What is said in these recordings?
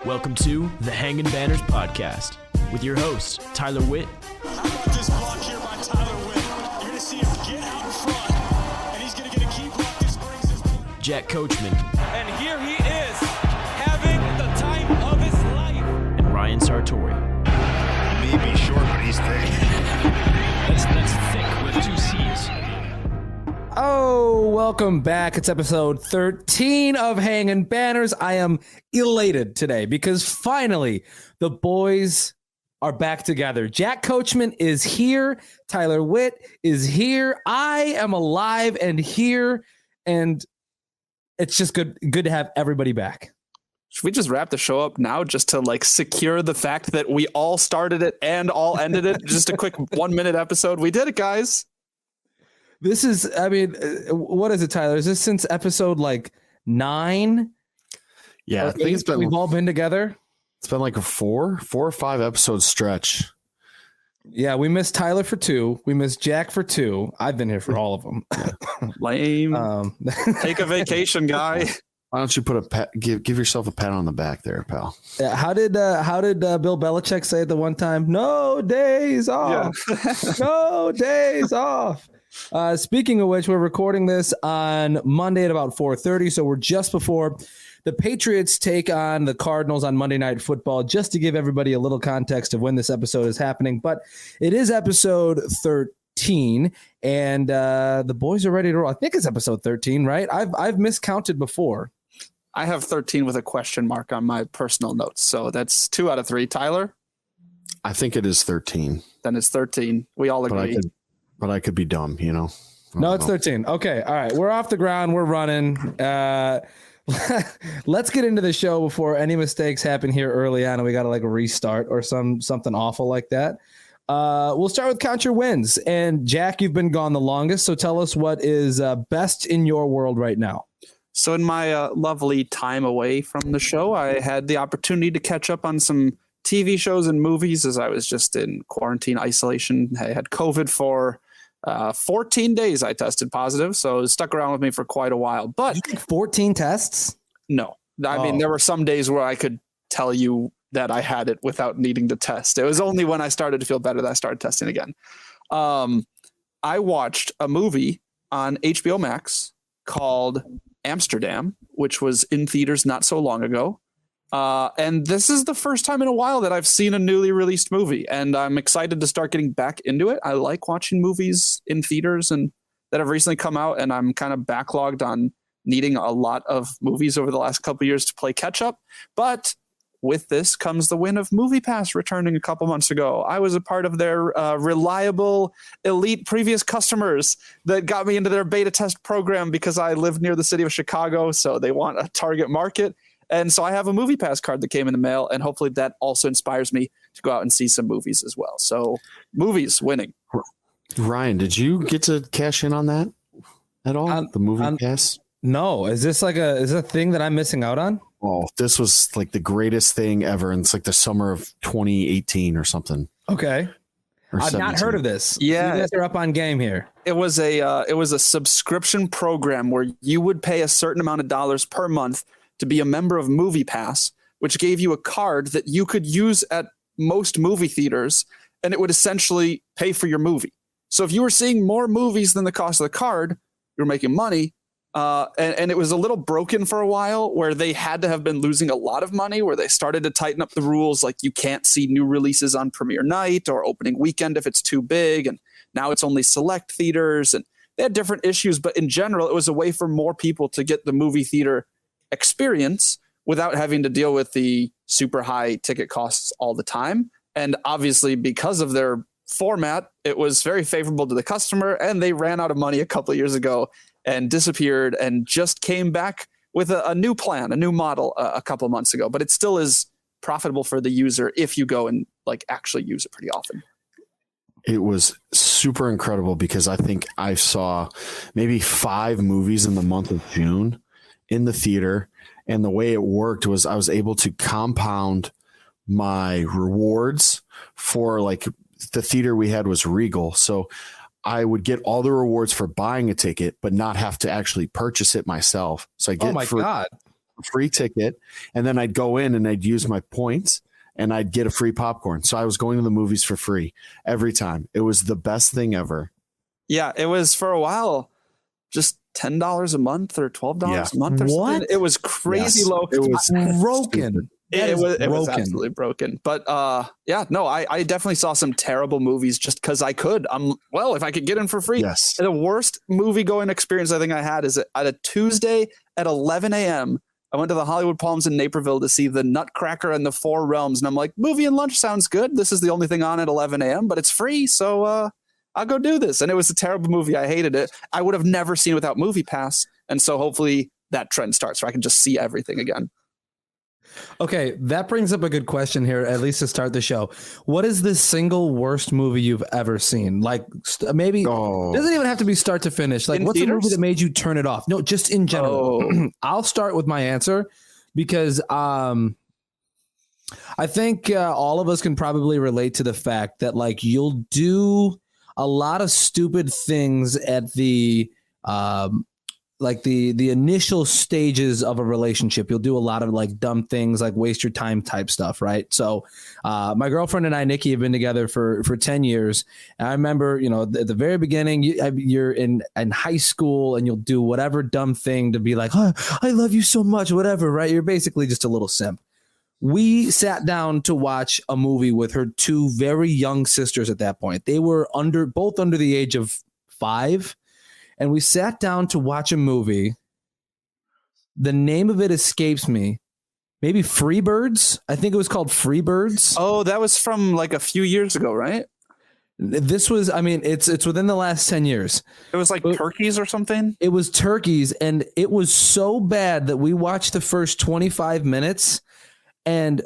Welcome to the Hangin Banners podcast with your host, Tyler Witt. How about this block here by Tyler Witt? You're going to see him get out in front, and he's going to get a key block. This brings his... Jack Coachman. And here he is, having the time of his life. And Ryan Sartori. He may be short, but he's thick. That's thick with two C's. Oh, welcome back. It's episode 13 of Hangin Banners. I am elated today because finally the boys are back together. Jack Coachman is here. Tyler Witt is here. I am alive and here, and it's just good to have everybody back. Should we just wrap the show up now just to secure the fact that we all started it and all ended it? Just a quick 1 minute episode. We did it, guys. This is, what is it, Tyler? Is this since episode 9? Yeah, I think it's been. We've all been together. It's been like a four or five episode stretch. Yeah, we missed Tyler for 2. We missed Jack for 2. I've been here for all of them. Lame. Take a vacation, guy. Why don't you put a pat? Give yourself a pat on the back there, pal. How did Bill Belichick say it the one time? No days off. Yeah. No days off. Speaking of which, we're recording this on Monday at about 4:30, so we're just before the Patriots take on the Cardinals on Monday Night Football, just to give everybody a little context of when this episode is happening. But it is episode 13, and the boys are ready to roll. I think it's episode 13, right? I've miscounted before. I have 13 with a question mark on my personal notes, so that's 2 out of 3. Tyler? I think it is 13. Then it's 13. We all agree. But I could be dumb, you know? No, it's 13. Okay. All right. We're off the ground. We're running. Let's get into the show before any mistakes happen here early on and we got to restart or something awful like that. We'll start with count your wins. And Jack, you've been gone the longest. So tell us what is best in your world right now. So in my lovely time away from the show, I had the opportunity to catch up on some TV shows and movies as I was just in quarantine isolation. I had COVID for 14 days. I tested positive, so it stuck around with me for quite a while. But you took 14 tests? No. I mean, there were some days where I could tell you that I had it without needing to test. It was only when I started to feel better that I started testing again. I watched a movie on HBO Max called Amsterdam, which was in theaters not so long ago. And this is the first time in a while that I've seen a newly released movie, and I'm excited to start getting back into it. I like watching movies in theaters and that have recently come out, and I'm kind of backlogged on needing a lot of movies over the last couple of years to play catch up. But with this comes the win of MoviePass returning a couple months ago. I was a part of their reliable, elite previous customers that got me into their beta test program because I live near the city of Chicago, so they want a target market. And so I have a MoviePass card that came in the mail, and hopefully that also inspires me to go out and see some movies as well. So movies winning. Ryan, did you get to cash in on that at all? The MoviePass? No. Is this is a thing that I'm missing out on? Oh, this was the greatest thing ever. And it's the summer of 2018 or something. Okay. Or I've 17. not heard of this. Yeah. You guys are up on game here. It was a subscription program where you would pay a certain amount of dollars per month to be a member of MoviePass, which gave you a card that you could use at most movie theaters, and it would essentially pay for your movie. So if you were seeing more movies than the cost of the card, you were making money. And it was a little broken for a while where they had to have been losing a lot of money, where they started to tighten up the rules. Like you can't see new releases on premiere night or opening weekend if it's too big. And now it's only select theaters, and they had different issues. But in general, it was a way for more people to get the movie theater experience without having to deal with the super high ticket costs all the time. And obviously, because of their format, it was very favorable to the customer, and they ran out of money a couple of years ago and disappeared and just came back with a new plan, a new model a couple of months ago. But it still is profitable for the user if you go and actually use it pretty often. It was super incredible because I think I saw maybe 5 movies in the month of June in the theater. And the way it worked was I was able to compound my rewards for the theater we had was Regal. So I would get all the rewards for buying a ticket, but not have to actually purchase it myself. So I get God. a free ticket, and then I'd go in and I'd use my points and I'd get a free popcorn. So I was going to the movies for free every time. It was the best thing ever. Yeah, it was for a while just $10 a month or $12 a month or something. It was crazy low. It was broken. It was absolutely broken. But I definitely saw some terrible movies just because I could. If I could get in for free. Yes. The worst movie going experience I think I had is at a Tuesday at 11 a.m. I went to the Hollywood Palms in Naperville to see The Nutcracker and the Four Realms. And I'm like, movie and lunch sounds good. This is the only thing on at 11 a.m., but it's free. So I'll go do this. And it was a terrible movie. I hated it. I would have never seen it without Movie Pass. And so hopefully that trend starts where I can just see everything again. Okay, that brings up a good question here, at least to start the show. What is the single worst movie you've ever seen? Like maybe doesn't even have to be start to finish. Like what's the movie that made you turn it off? No, just in general. I'll start with my answer because I think all of us can probably relate to the fact that like you'll do a lot of stupid things at the the initial stages of a relationship. You'll do a lot of like dumb things, like waste your time type stuff, right? So my girlfriend and I, Nikki, have been together for 10 years. And I remember, at the very beginning, you're in high school and you'll do whatever dumb thing to be like, oh, I love you so much, whatever, right? You're basically just a little simp. We sat down to watch a movie with her two very young sisters at that point. They were both under the age of 5. And we sat down to watch a movie. The name of it escapes me. Maybe Freebirds? I think it was called Freebirds. Oh, that was from like a few years ago, right? This was, it's within the last 10 years. It was like turkeys or something? It was turkeys, and it was so bad that we watched the first 25 minutes, and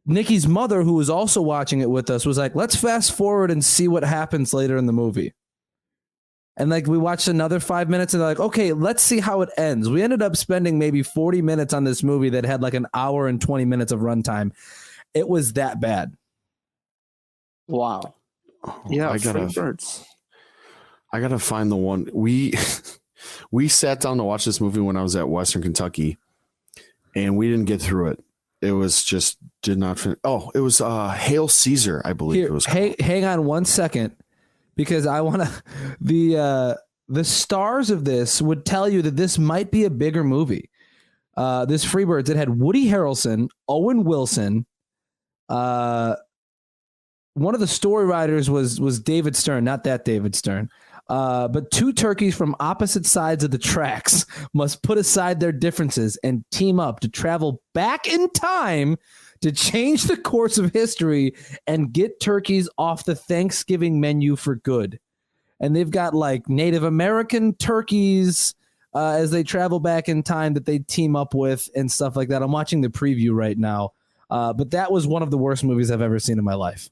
Nikki's mother, who was also watching it with us, was like, let's fast forward and see what happens later in the movie. And like we watched another 5 minutes and they're like, okay, let's see how it ends. We ended up spending maybe 40 minutes on this movie that had like an hour and 20 minutes of runtime. It was that bad. Wow. Yeah, I gotta find the one. We sat down to watch this movie when I was at Western Kentucky, and we didn't get through it. It was just did not finish. Oh, it was Hail Caesar, I believe it was. Hang on 1 second. Because I want to, the stars of this would tell you that this might be a bigger movie. This Freebirds, it had Woody Harrelson, Owen Wilson. One of the story writers was David Stern, not that David Stern. But two turkeys from opposite sides of the tracks must put aside their differences and team up to travel back in time to change the course of history and get turkeys off the Thanksgiving menu for good. And they've got like Native American turkeys as they travel back in time that they team up with and stuff like that. I'm watching the preview right now. But that was one of the worst movies I've ever seen in my life.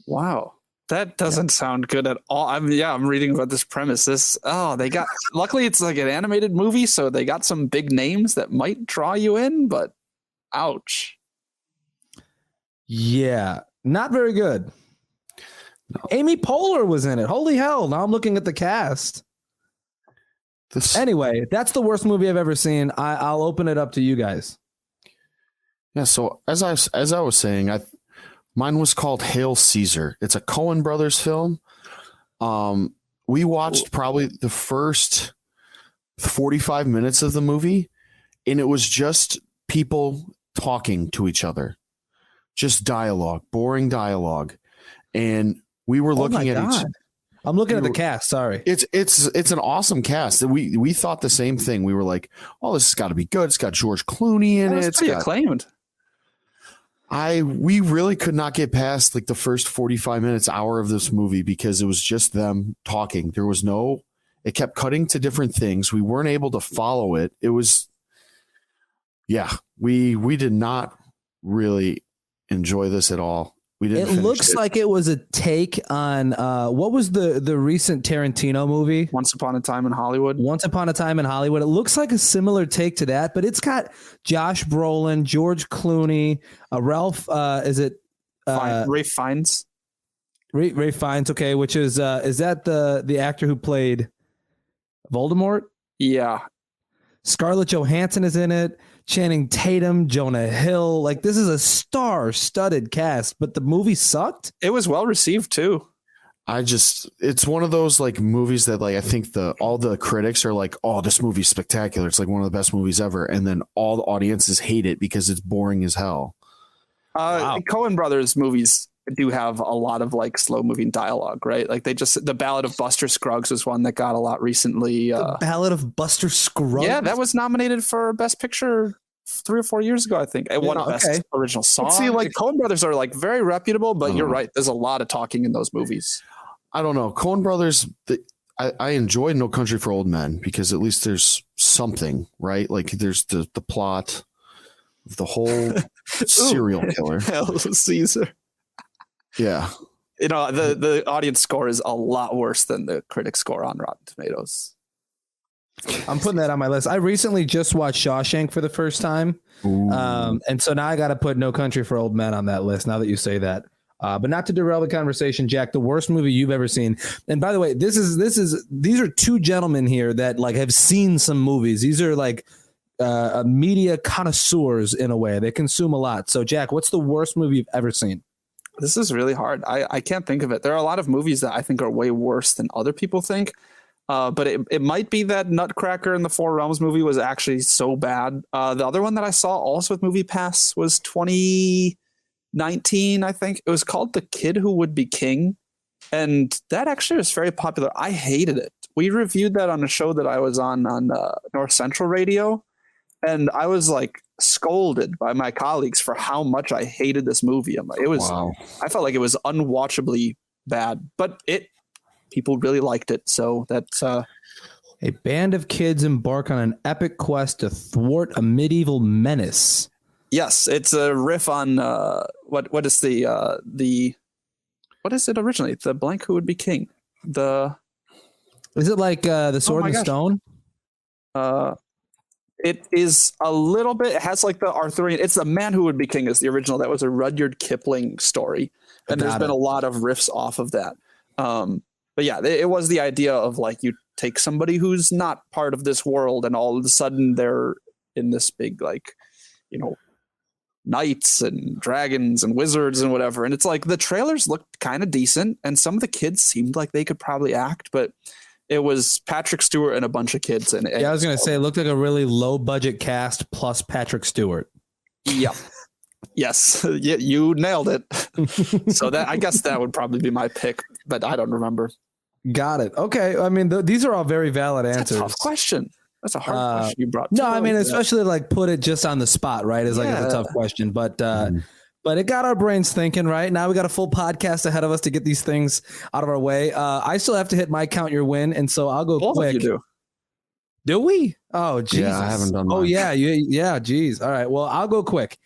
Wow. That doesn't sound good at all. I'm reading about this premise. Luckily it's like an animated movie, so they got some big names that might draw you in, but ouch. Yeah, not very good. No. Amy Poehler was in it. Holy hell. Now I'm looking at the cast. Anyway, that's the worst movie I've ever seen. I'll open it up to you guys. Yeah, so as I was saying, mine was called Hail Caesar. It's a Coen Brothers film. We watched probably the first 45 minutes of the movie, and it was just people talking to each other, just dialogue, boring dialogue. And we were looking at each. I'm looking at the cast. Sorry. It's an awesome cast. We thought the same thing. We were like, oh, this has got to be good. It's got George Clooney in it. It's pretty acclaimed. We really could not get past like the first 45 minutes, hour of this movie because it was just them talking. It kept cutting to different things. We weren't able to follow it. It was, we did not really enjoy this at all. We didn't. It looks like it was a take on what was the recent Tarantino movie? Once Upon a Time in Hollywood. Once Upon a Time in Hollywood. It looks like a similar take to that, but it's got Josh Brolin, George Clooney, Ralph. Ray Fiennes? Ray Fiennes. Okay, which is that the actor who played Voldemort? Yeah. Scarlett Johansson is in it. Channing Tatum, Jonah Hill. Like, this is a star-studded cast, but the movie sucked. It was well received too. It's one of those like movies that like I think all the critics are like, oh, this movie's spectacular. It's like one of the best movies ever, and then all the audiences hate it because it's boring as hell. Wow. Coen Brothers movies do have a lot of like slow moving dialogue, right? Like the Ballad of Buster Scruggs was one that got a lot recently. The Ballad of Buster Scruggs. Yeah, that was nominated for Best Picture 3 or 4 years ago, I think. It won Best Original Song. See, like Coen Brothers are like very reputable, but you're right. There's a lot of talking in those movies. I don't know. Coen Brothers, I enjoy No Country for Old Men because at least there's something, right? Like there's the plot of the whole serial killer. Hell, Caesar. Yeah. You know, the audience score is a lot worse than the critic score on Rotten Tomatoes. I'm putting that on my list. I recently just watched Shawshank for the first time. And so now I got to put No Country for Old Men on that list now that you say that. But not to derail the conversation, Jack, the worst movie you've ever seen. And by the way, these are two gentlemen here that like have seen some movies. These are like media connoisseurs in a way. They consume a lot. So Jack, what's the worst movie you've ever seen? This is really hard. I can't think of it. There are a lot of movies that I think are way worse than other people think. But it might be that Nutcracker in the Four Realms movie was actually so bad. The other one that I saw also with Movie Pass was 2019, I think. It was called The Kid Who Would Be King. And that actually was very popular. I hated it. We reviewed that on a show that I was on North Central Radio. And I was like scolded by my colleagues for how much I hated this movie. I felt like it was unwatchably bad, but people really liked it. So that's a band of kids embark on an epic quest to thwart a medieval menace. Yes, it's a riff on what is the what is it originally? The blank Who Would Be King? Is it like the Sword and Stone? It is a little bit. It has like the Arthurian. It's The Man Who Would Be King is the original. That was a Rudyard Kipling story, and there's been a lot of riffs off of that. But yeah, it was the idea of like you take somebody who's not part of this world, and all of a sudden they're in this big like, you know, knights and dragons and wizards and whatever. And it's like the trailers looked kind of decent, and some of the kids seemed like they could probably act, but it was Patrick Stewart and a bunch of kids. And I was going to say, it looked like a really low budget cast plus Patrick Stewart. Yeah. Yes. You nailed it. So I guess that would probably be my pick, but I don't remember. Got it. Okay. I mean, these are all very valid answers. That's a tough question. That's a hard question you brought. No, I mean, especially like put it just on the spot, right? It's like it's a tough question, but it got our brains thinking, right? Now we got a full podcast ahead of us to get these things out of our way. I still have to hit my count your win, and so I'll go quick. You do. Do we? Oh, Jesus. Yeah, I haven't done that. Oh, yeah. Yeah. Geez. All right. Well, I'll go quick.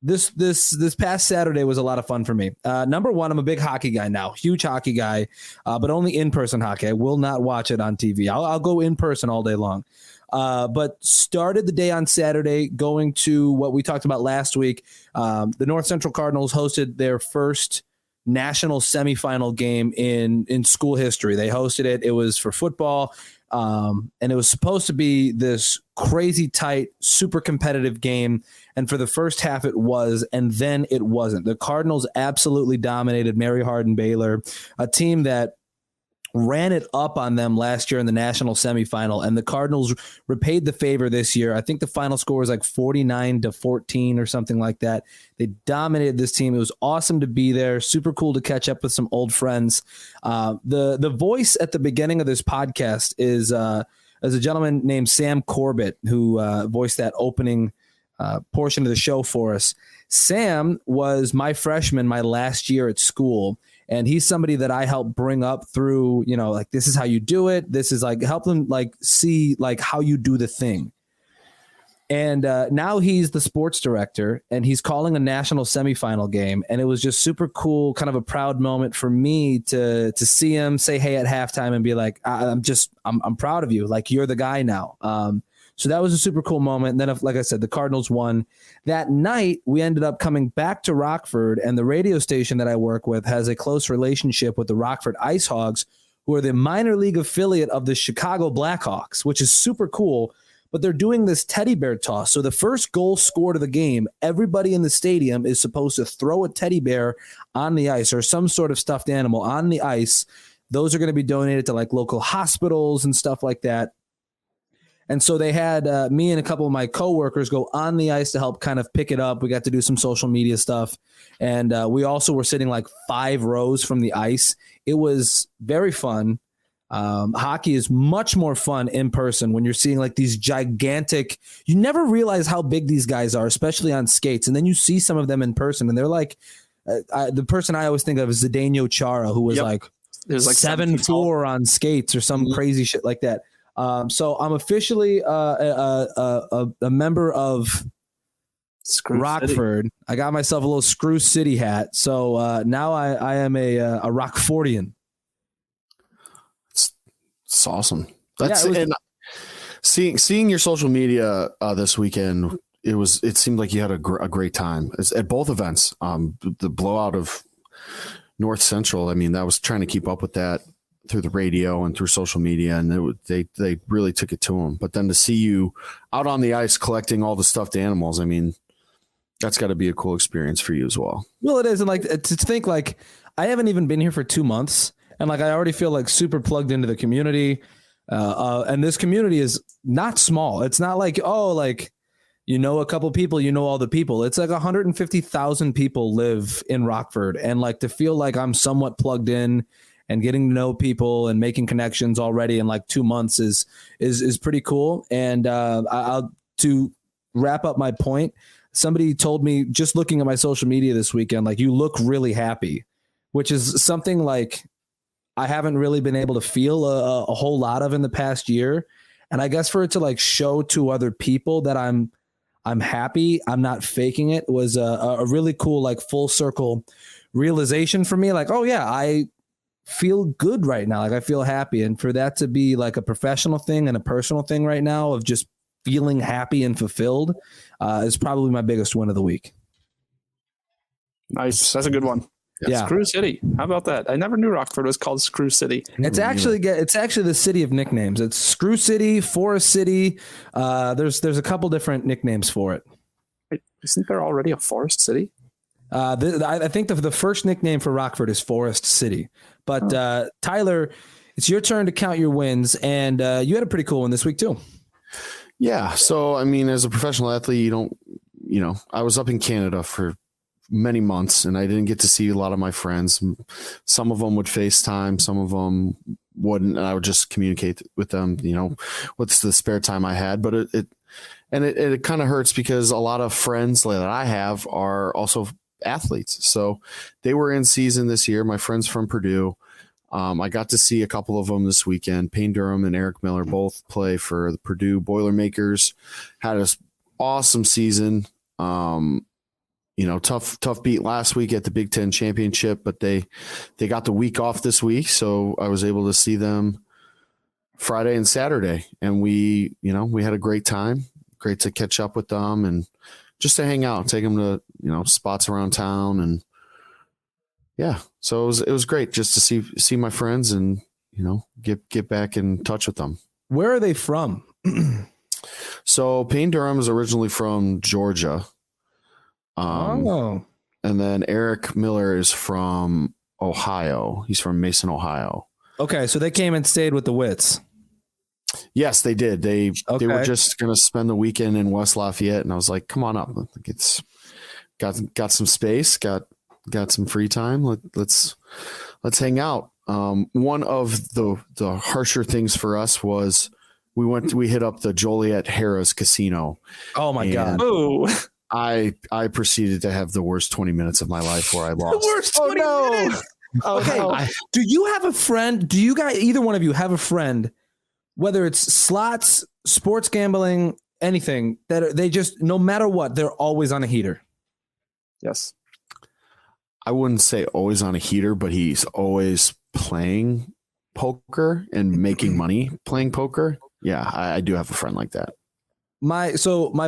This past Saturday was a lot of fun for me. Number one, I'm a big hockey guy now, huge hockey guy, but only in-person hockey. I will not watch it on TV. I'll go in person all day long. But started the day on Saturday going to what we talked about last week. The North Central Cardinals hosted their first national semifinal game in school history. They hosted it. It was for football. And it was supposed to be this crazy tight, super competitive game. And for the first half it was, and then it wasn't. The Cardinals absolutely dominated Mary Hardin-Baylor, a team that ran it up on them last year in the national semifinal, and the Cardinals repaid the favor this year. I think the final score was like 49-14 or something like that. They dominated this team. It was awesome to be there. Super cool to catch up with some old friends. The voice at the beginning of this podcast is a gentleman named Sam Corbett, who voiced that opening portion of the show for us. Sam was my freshman my last year at school. And he's somebody that I helped bring up through, you know, like, this is how you do it. This is like, help them like see like how you do the thing. And now he's the sports director, and he's calling a national semifinal game. And it was just super cool, kind of a proud moment for me to see him say, hey, at halftime, and be like, I'm proud of you. Like, you're the guy now. So that was a super cool moment. And then, like I said, the Cardinals won. That night, we ended up coming back to Rockford, and the radio station that I work with has a close relationship with the Rockford Ice Hogs, who are the minor league affiliate of the Chicago Blackhawks, which is super cool. but they're doing this teddy bear toss. So the first goal scored of the game, everybody in the stadium is supposed to throw a teddy bear on the ice or some sort of stuffed animal on the ice. Those are going to be donated to like local hospitals and stuff like that. And so they had me and a couple of my coworkers go on the ice to help kind of pick it up. We got to do some social media stuff. And we also were sitting like 5 rows from the ice. It was very fun. Hockey is much more fun in person when you're seeing like these gigantic, you never realize how big these guys are, especially on skates. And then you see some of them in person and they're like, the person I always think of is Zdeno Chara, who was like 7'4" on skates or some crazy shit like that. So I'm officially a member of Rockford. City. I got myself a little Screw City hat. So now I am a Rockfordian. It's awesome. And seeing your social media this weekend, it seemed like you had a great time. It's at both events. The blowout of North Central. I mean, I was trying to keep up with that through the radio and through social media, and they really took it to them. But then to see you out on the ice collecting all the stuffed animals, I mean, that's got to be a cool experience for you as well. Well, it is, and like to think like I haven't even been here for 2 months, and like I already feel like super plugged into the community, and this community is not small. It's not like a couple people, all the people. It's like 150,000 people live in Rockford, and like to feel like I'm somewhat plugged in and getting to know people and making connections already in like 2 months is pretty cool. And to wrap up my point, somebody told me just looking at my social media this weekend, like you look really happy, which is something like I haven't really been able to feel a whole lot of in the past year. And I guess for it to like show to other people that I'm happy, I'm not faking it, was a really cool, like full circle realization for me. Like, oh yeah, I feel good right now. Like I feel happy. And for that to be like a professional thing and a personal thing right now of just feeling happy and fulfilled is probably my biggest win of the week. Nice. That's a good one. Yeah. Screw City. How about that? I never knew Rockford was called Screw City. It's actually the city of nicknames. It's Screw City, Forest City. There's a couple different nicknames for it. Wait, isn't there already a Forest City? I think the first nickname for Rockford is Forest City. But Tyler, it's your turn to count your wins, and you had a pretty cool one this week too. Yeah. So, I mean, as a professional athlete, I was up in Canada for many months and I didn't get to see a lot of my friends. Some of them would FaceTime, some of them wouldn't. And I would just communicate with them, what's the spare time I had. But it kind of hurts because a lot of friends that I have are also athletes. So they were in season this year. My friends from Purdue. I got to see a couple of them this weekend. Payne Durham and Eric Miller both play for the Purdue Boilermakers. Had an awesome season. Tough beat last week at the Big Ten Championship, but they got the week off this week, so I was able to see them Friday and Saturday, and we had a great time. Great to catch up with them and just to hang out, take them to spots around town, and yeah, so it was great just to see my friends and get back in touch with them. Where are they from? So Payne Durham is originally from Georgia. And then Eric Miller is from Ohio. He's from Mason, Ohio. Okay, so they came and stayed with the Wits. Yes, they did. They were just going to spend the weekend in West Lafayette, and I was like, "Come on up. It's got some space, got some free time. Let's hang out." One of the harsher things for us was we hit up the Joliet Harrah's Casino. Oh my God! Oh. I proceeded to have the worst 20 minutes of my life where I lost. The worst 20 minutes. Okay. No. Do you have a friend? Do you guys, either one of you, have a friend, whether it's slots, sports gambling, anything, that they just, no matter what, they're always on a heater? Yes. I wouldn't say always on a heater, but he's always playing poker and making money playing poker. Yeah, I do have a friend like that. My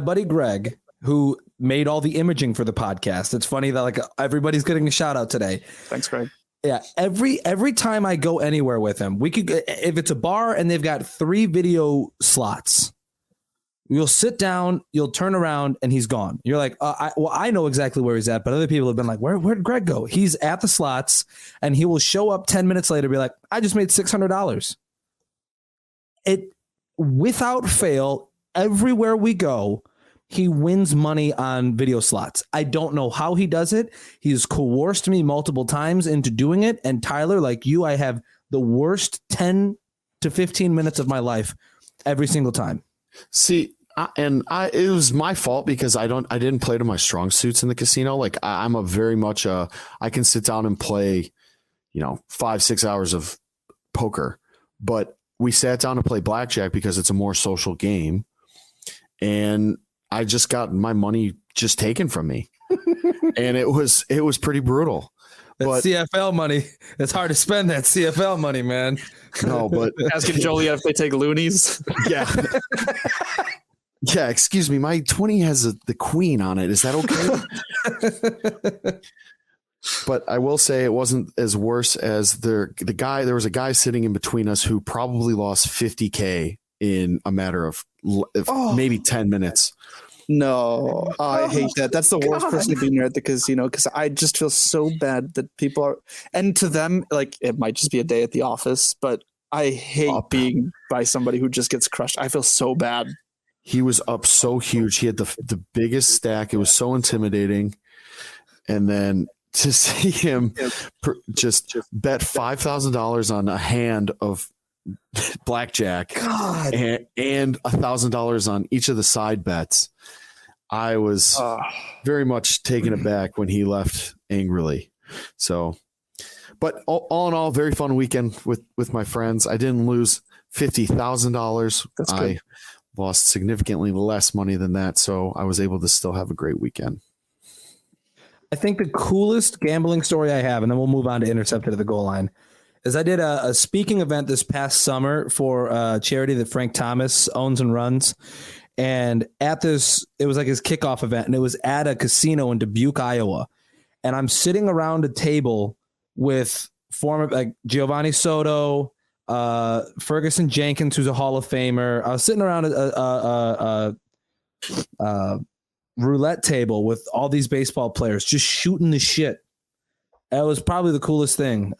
buddy Greg, who made all the imaging for the podcast. It's funny that like everybody's getting a shout out today. Thanks, Greg. Yeah. Every time I go anywhere with him, we could, if it's a bar and they've got 3 video slots, You'll sit down, you'll turn around, and he's gone. You're like, I know exactly where he's at, but other people have been like, where'd Greg go? He's at the slots, and he will show up 10 minutes later, be like, I just made $600. It, without fail, everywhere we go, he wins money on video slots. I don't know how he does it. He's coerced me multiple times into doing it. And Tyler, like you, I have the worst 10 to 15 minutes of my life every single time. See, it was my fault because I didn't play to my strong suits in the casino. Like I'm a very much I can sit down and play, 5-6 hours of poker, but we sat down to play blackjack because it's a more social game, and I just got my money just taken from me, and it was pretty brutal. That CFL money, it's hard to spend that CFL money, man. No, but Asking Joliet if they take loonies. Yeah. Yeah, excuse me. My 20 has the queen on it. Is that okay? But I will say it wasn't as worse as the guy. There was a guy sitting in between us who probably lost $50K in a matter of maybe 10 minutes. No, I hate that. That's the worst person to be near at the casino because I just feel so bad that people are, and to them, like it might just be a day at the office, but I hate being by somebody who just gets crushed. I feel so bad. He was up so huge. He had the biggest stack. It was so intimidating. And then to see him just bet $5,000 on a hand of blackjack and $1,000 on each of the side bets, I was very much taken aback when he left angrily. So, but all in all, very fun weekend with my friends. I didn't lose $50,000. That's good. I lost significantly less money than that, so I was able to still have a great weekend. I think the coolest gambling story I have, and then we'll move on to Intercepted at the Goal Line, is I did a speaking event this past summer for a charity that Frank Thomas owns and runs. And at this, it was like his kickoff event, and it was at a casino in Dubuque, Iowa. And I'm sitting around a table with former like Giovanni Soto, Ferguson Jenkins, who's a Hall of Famer. I was sitting around a roulette table with all these baseball players just shooting the shit. It was probably the coolest thing.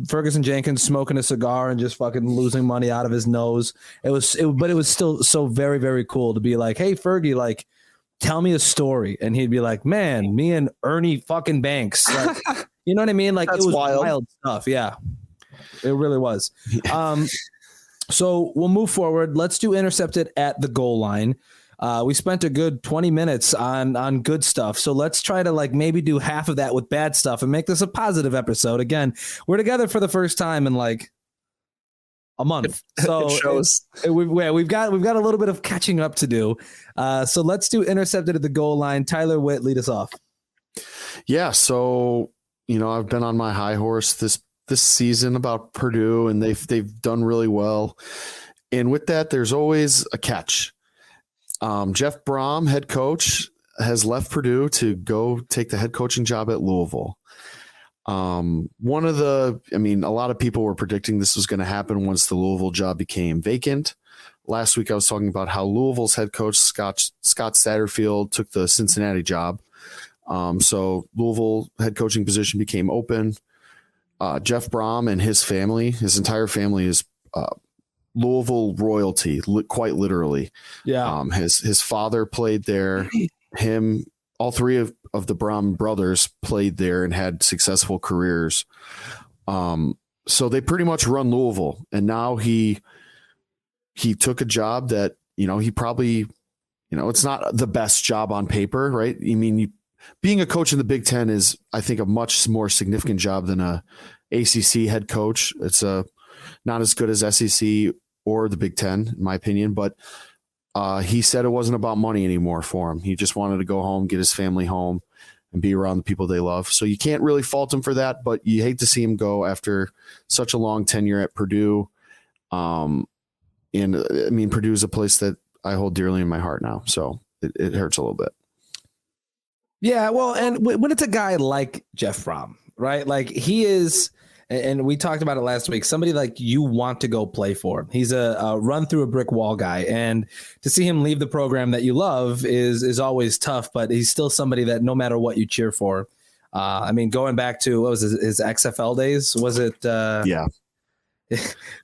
Ferguson Jenkins smoking a cigar and just fucking losing money out of his nose. But it was still so very, very cool to be like, hey, Fergie, like, tell me a story. And he'd be like, man, me and Ernie fucking Banks. Like, you know what I mean? Like, That's it was wild stuff. Yeah. It really was. So we'll move forward. Let's do Intercepted at the Goal Line. We spent a good 20 minutes on good stuff. So let's try to like maybe do half of that with bad stuff and make this a positive episode. Again, we're together for the first time in like a month. So it shows. We've got a little bit of catching up to do. So let's do Intercepted at the Goal Line. Tyler Witt, lead us off. Yeah. So, I've been on my high horse this season about Purdue, and they've done really well. And with that, there's always a catch. Jeff Brom, head coach, has left Purdue to go take the head coaching job at Louisville. A lot of people were predicting this was going to happen once the Louisville job became vacant. Last week, I was talking about how Louisville's head coach, Scott Satterfield, took the Cincinnati job. So Louisville head coaching position became open. Jeff Brom and his entire family is Louisville royalty, quite literally. Yeah. His father played there. All three of the Brom brothers played there and had successful careers. So they pretty much run Louisville. And now he took a job that, he probably, it's not the best job on paper, right? I mean, being a coach in the Big Ten is, I think, a much more significant job than a ACC head coach. It's not as good as SEC or the Big Ten, in my opinion, but he said it wasn't about money anymore for him. He just wanted to go home, get his family home, and be around the people they love. So you can't really fault him for that, but you hate to see him go after such a long tenure at Purdue. And I mean, Purdue is a place that I hold dearly in my heart now, so it hurts a little bit. Yeah, well, and when it's a guy like Jeff Brom, right? Like he is, and we talked about it last week, somebody like you want to go play for. He's a run through a brick wall guy. And to see him leave the program that you love is always tough, but he's still somebody that no matter what you cheer for. I mean, going back to what was his XFL days, was it? Yeah.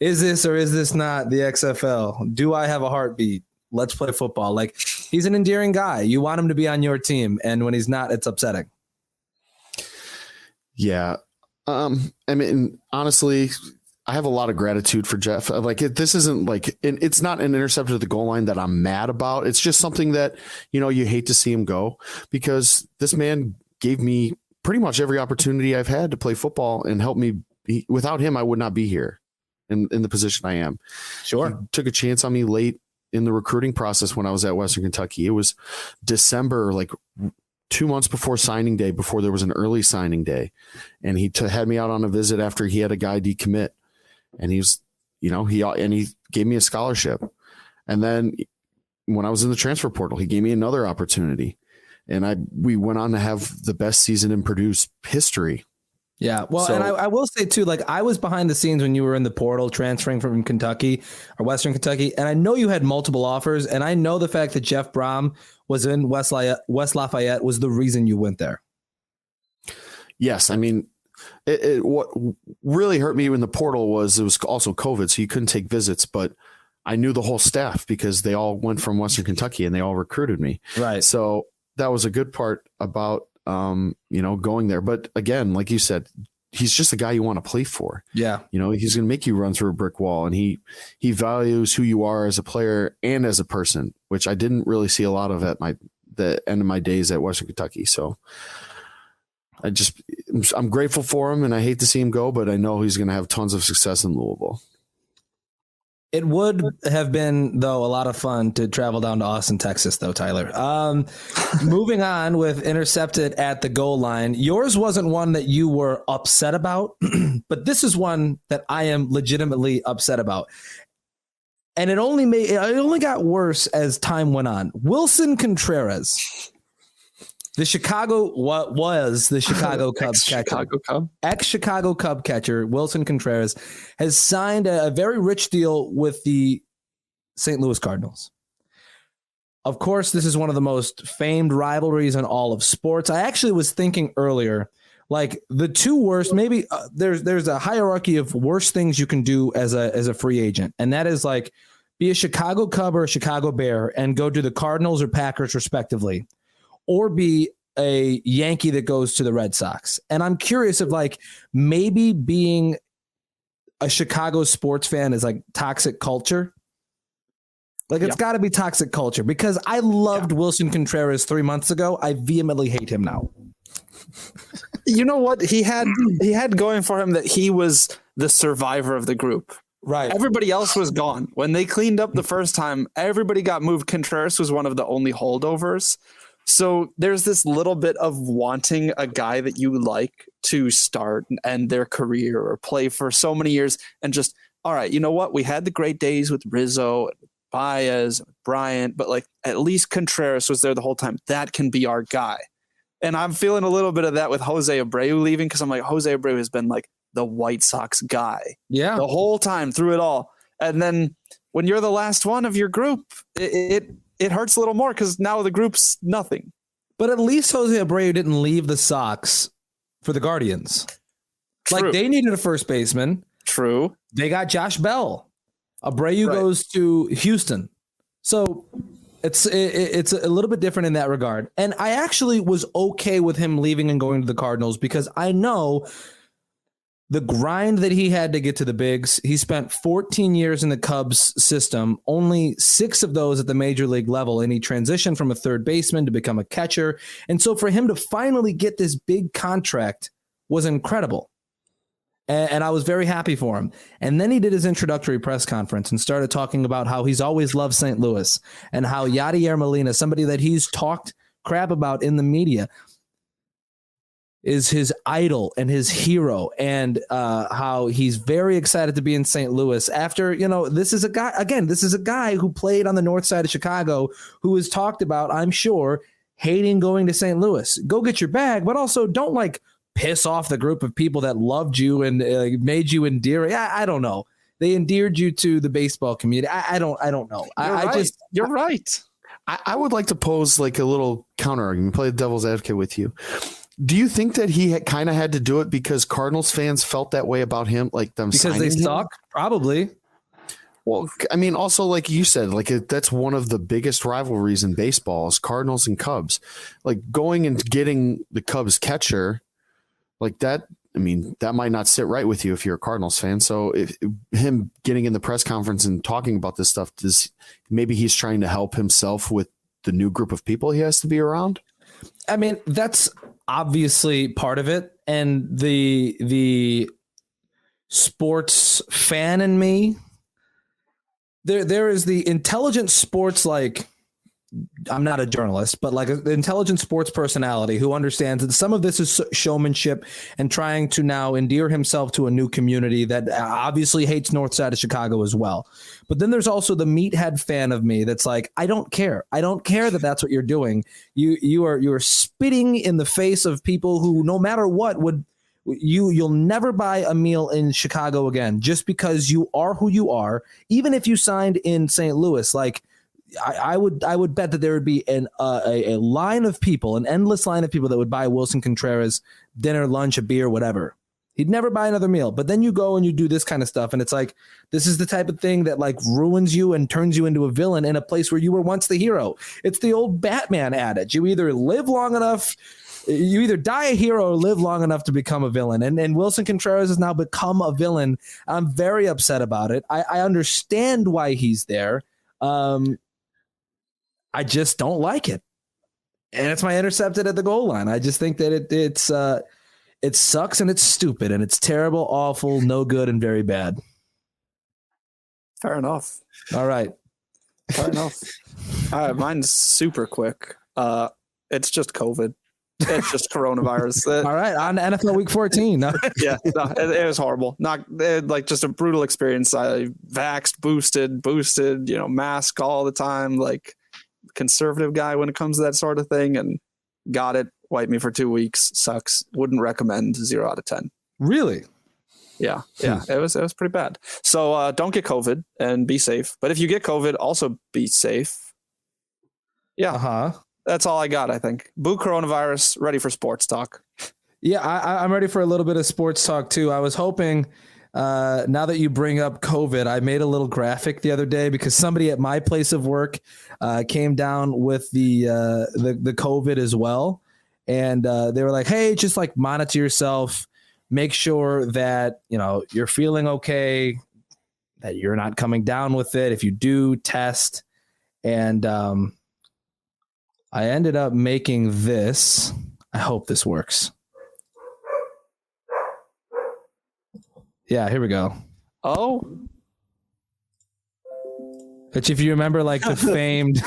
Is this or is this not the XFL? Do I have a heartbeat? Let's play football. Like, he's an endearing guy. You want him to be on your team. And when he's not, it's upsetting. Yeah. I mean, honestly, I have a lot of gratitude for Jeff. Like, this isn't like, it's not an interception at the goal line that I'm mad about. It's just something that, you hate to see him go, because this man gave me pretty much every opportunity I've had to play football and help me. Without him, I would not be here in the position I am. Sure. He took a chance on me late in the recruiting process when I was at Western Kentucky. It was December, like 2 months before signing day, before there was an early signing day. And he had me out on a visit after he had a guy decommit. And he was, he gave me a scholarship. And then when I was in the transfer portal, he gave me another opportunity. And we went on to have the best season in Purdue's history. Yeah. Well, and I will say too, like, I was behind the scenes when you were in the portal transferring from Kentucky or Western Kentucky. And I know you had multiple offers. And I know the fact that Jeff Brom was in West Lafayette was the reason you went there. Yes. I mean, what really hurt me in the portal was it was also COVID. So you couldn't take visits, but I knew the whole staff because they all went from Western Kentucky and they all recruited me. Right. So that was a good part about, going there. But again, like you said, he's just a guy you want to play for. Yeah. He's going to make you run through a brick wall, and he values who you are as a player and as a person, which I didn't really see a lot of at the end of my days at Western Kentucky. So I'm grateful for him, and I hate to see him go, but I know he's going to have tons of success in Louisville. It would have been, though, a lot of fun to travel down to Austin, Texas, though, Tyler. Moving on with intercepted at the goal line. Yours wasn't one that you were upset about, but this is one that I am legitimately upset about. And it only got worse as time went on. Wilson Contreras, Chicago Cubs catcher, ex-Chicago Cub catcher Wilson Contreras has signed a very rich deal with the St. Louis Cardinals. Of course, this is one of the most famed rivalries in all of sports. I actually was thinking earlier, like, the two worst, maybe there's a hierarchy of worst things you can do as a free agent, and that is like be a Chicago Cub or a Chicago Bear and go to the Cardinals or Packers respectively, or be a Yankee that goes to the Red Sox. And I'm curious if, like, maybe being a Chicago sports fan is like toxic culture. Like, it's got to be toxic culture, because I loved Wilson Contreras 3 months ago. I vehemently hate him now. You know what? He had going for him that he was the survivor of the group. Right. Everybody else was gone. When they cleaned up the first time, everybody got moved. Contreras was one of the only holdovers. So there's this little bit of wanting a guy that you like to start and end their career or play for so many years, and just, all right, you know what? We had the great days with Rizzo, Baez, Bryant, but, like, at least Contreras was there the whole time. That can be our guy. And I'm feeling a little bit of that with Jose Abreu leaving, because I'm like, Jose Abreu has been like the White Sox guy the whole time through it all. And then when you're the last one of your group, it hurts a little more, because now the group's nothing. But at least Jose Abreu didn't leave the Sox for the Guardians. True. Like, they needed a first baseman. True. They got Josh Bell. Abreu goes to Houston. So it's a little bit different in that regard. And I actually was okay with him leaving and going to the Cardinals, because I know the grind that he had to get to the bigs. He spent 14 years in the Cubs system, only 6 of those at the major league level, and he transitioned from a third baseman to become a catcher. And so for him to finally get this big contract was incredible. And I was very happy for him. And then he did his introductory press conference and started talking about how he's always loved St. Louis, and how Yadier Molina, somebody that he's talked crap about in the media, is his idol and his hero, and how he's very excited to be in St. Louis after, this is a guy who played on the north side of Chicago, who has talked about, I'm sure, hating going to St. Louis. Go get your bag, but also don't, like, piss off the group of people that loved you and made you endearing. I don't know. They endeared you to the baseball community. I don't know. You're right. I would like to pose like a little counter argument, play the devil's advocate with you. Do you think that he kind of had to do it because Cardinals fans felt that way about him, like them because they signing him? suck? Probably. Well, I mean, also like you said, like that's one of the biggest rivalries in baseball is Cardinals and Cubs. Like going and getting the Cubs catcher, like that. I mean, that might not sit right with you if you're a Cardinals fan. So if him getting in the press conference and talking about this stuff, maybe he's trying to help himself with the new group of people he has to be around. I mean, that's obviously part of it. And the sports fan in me, there is the intelligent sports, like, I'm not a journalist, but like an intelligent sports personality who understands that some of this is showmanship and trying to now endear himself to a new community that obviously hates North Side of Chicago as well. But then there's also the meathead fan of me that's like, I don't care. I don't care that that's what you're doing. You are spitting in the face of people who, no matter what, you'll never buy a meal in Chicago again just because you are who you are. Even if you signed in St. Louis, like, I would bet that there would be a line of people, an endless line of people that would buy Wilson Contreras dinner, lunch, a beer, whatever. He'd never buy another meal. But then you go and you do this kind of stuff, and it's like, this is the type of thing that like ruins you and turns you into a villain in a place where you were once the hero. It's the old Batman adage. You either die a hero or live long enough to become a villain. And Wilson Contreras has now become a villain. I'm very upset about it. I understand why he's there. I just don't like it. And it's my intercepted at the goal line. I just think that it sucks and it's stupid and it's terrible, awful, no good, and very bad. Fair enough. All right. Fair enough. All right, mine's super quick. It's just COVID. It's just coronavirus. All right, on NFL Week 14. Yeah, no, it was horrible. Like just a brutal experience. I vaxxed, boosted, mask all the time, like conservative guy when it comes to that sort of thing, and got it, wiped me for 2 weeks. Sucks. Wouldn't recommend. 0 out of 10. Really? Yeah. It was pretty bad. So don't get COVID and be safe. But if you get COVID, also be safe. Yeah. That's all I got, I think. Boo coronavirus, ready for sports talk. Yeah, I'm ready for a little bit of sports talk too. I was hoping, now that you bring up COVID, I made a little graphic the other day because somebody at my place of work came down with the COVID as well. And they were like, hey, just like monitor yourself, make sure that, you're feeling okay, that you're not coming down with it. If you do, test. And I ended up making this. I hope this works. Yeah, here we go. Oh. Which, if you remember, like the famed...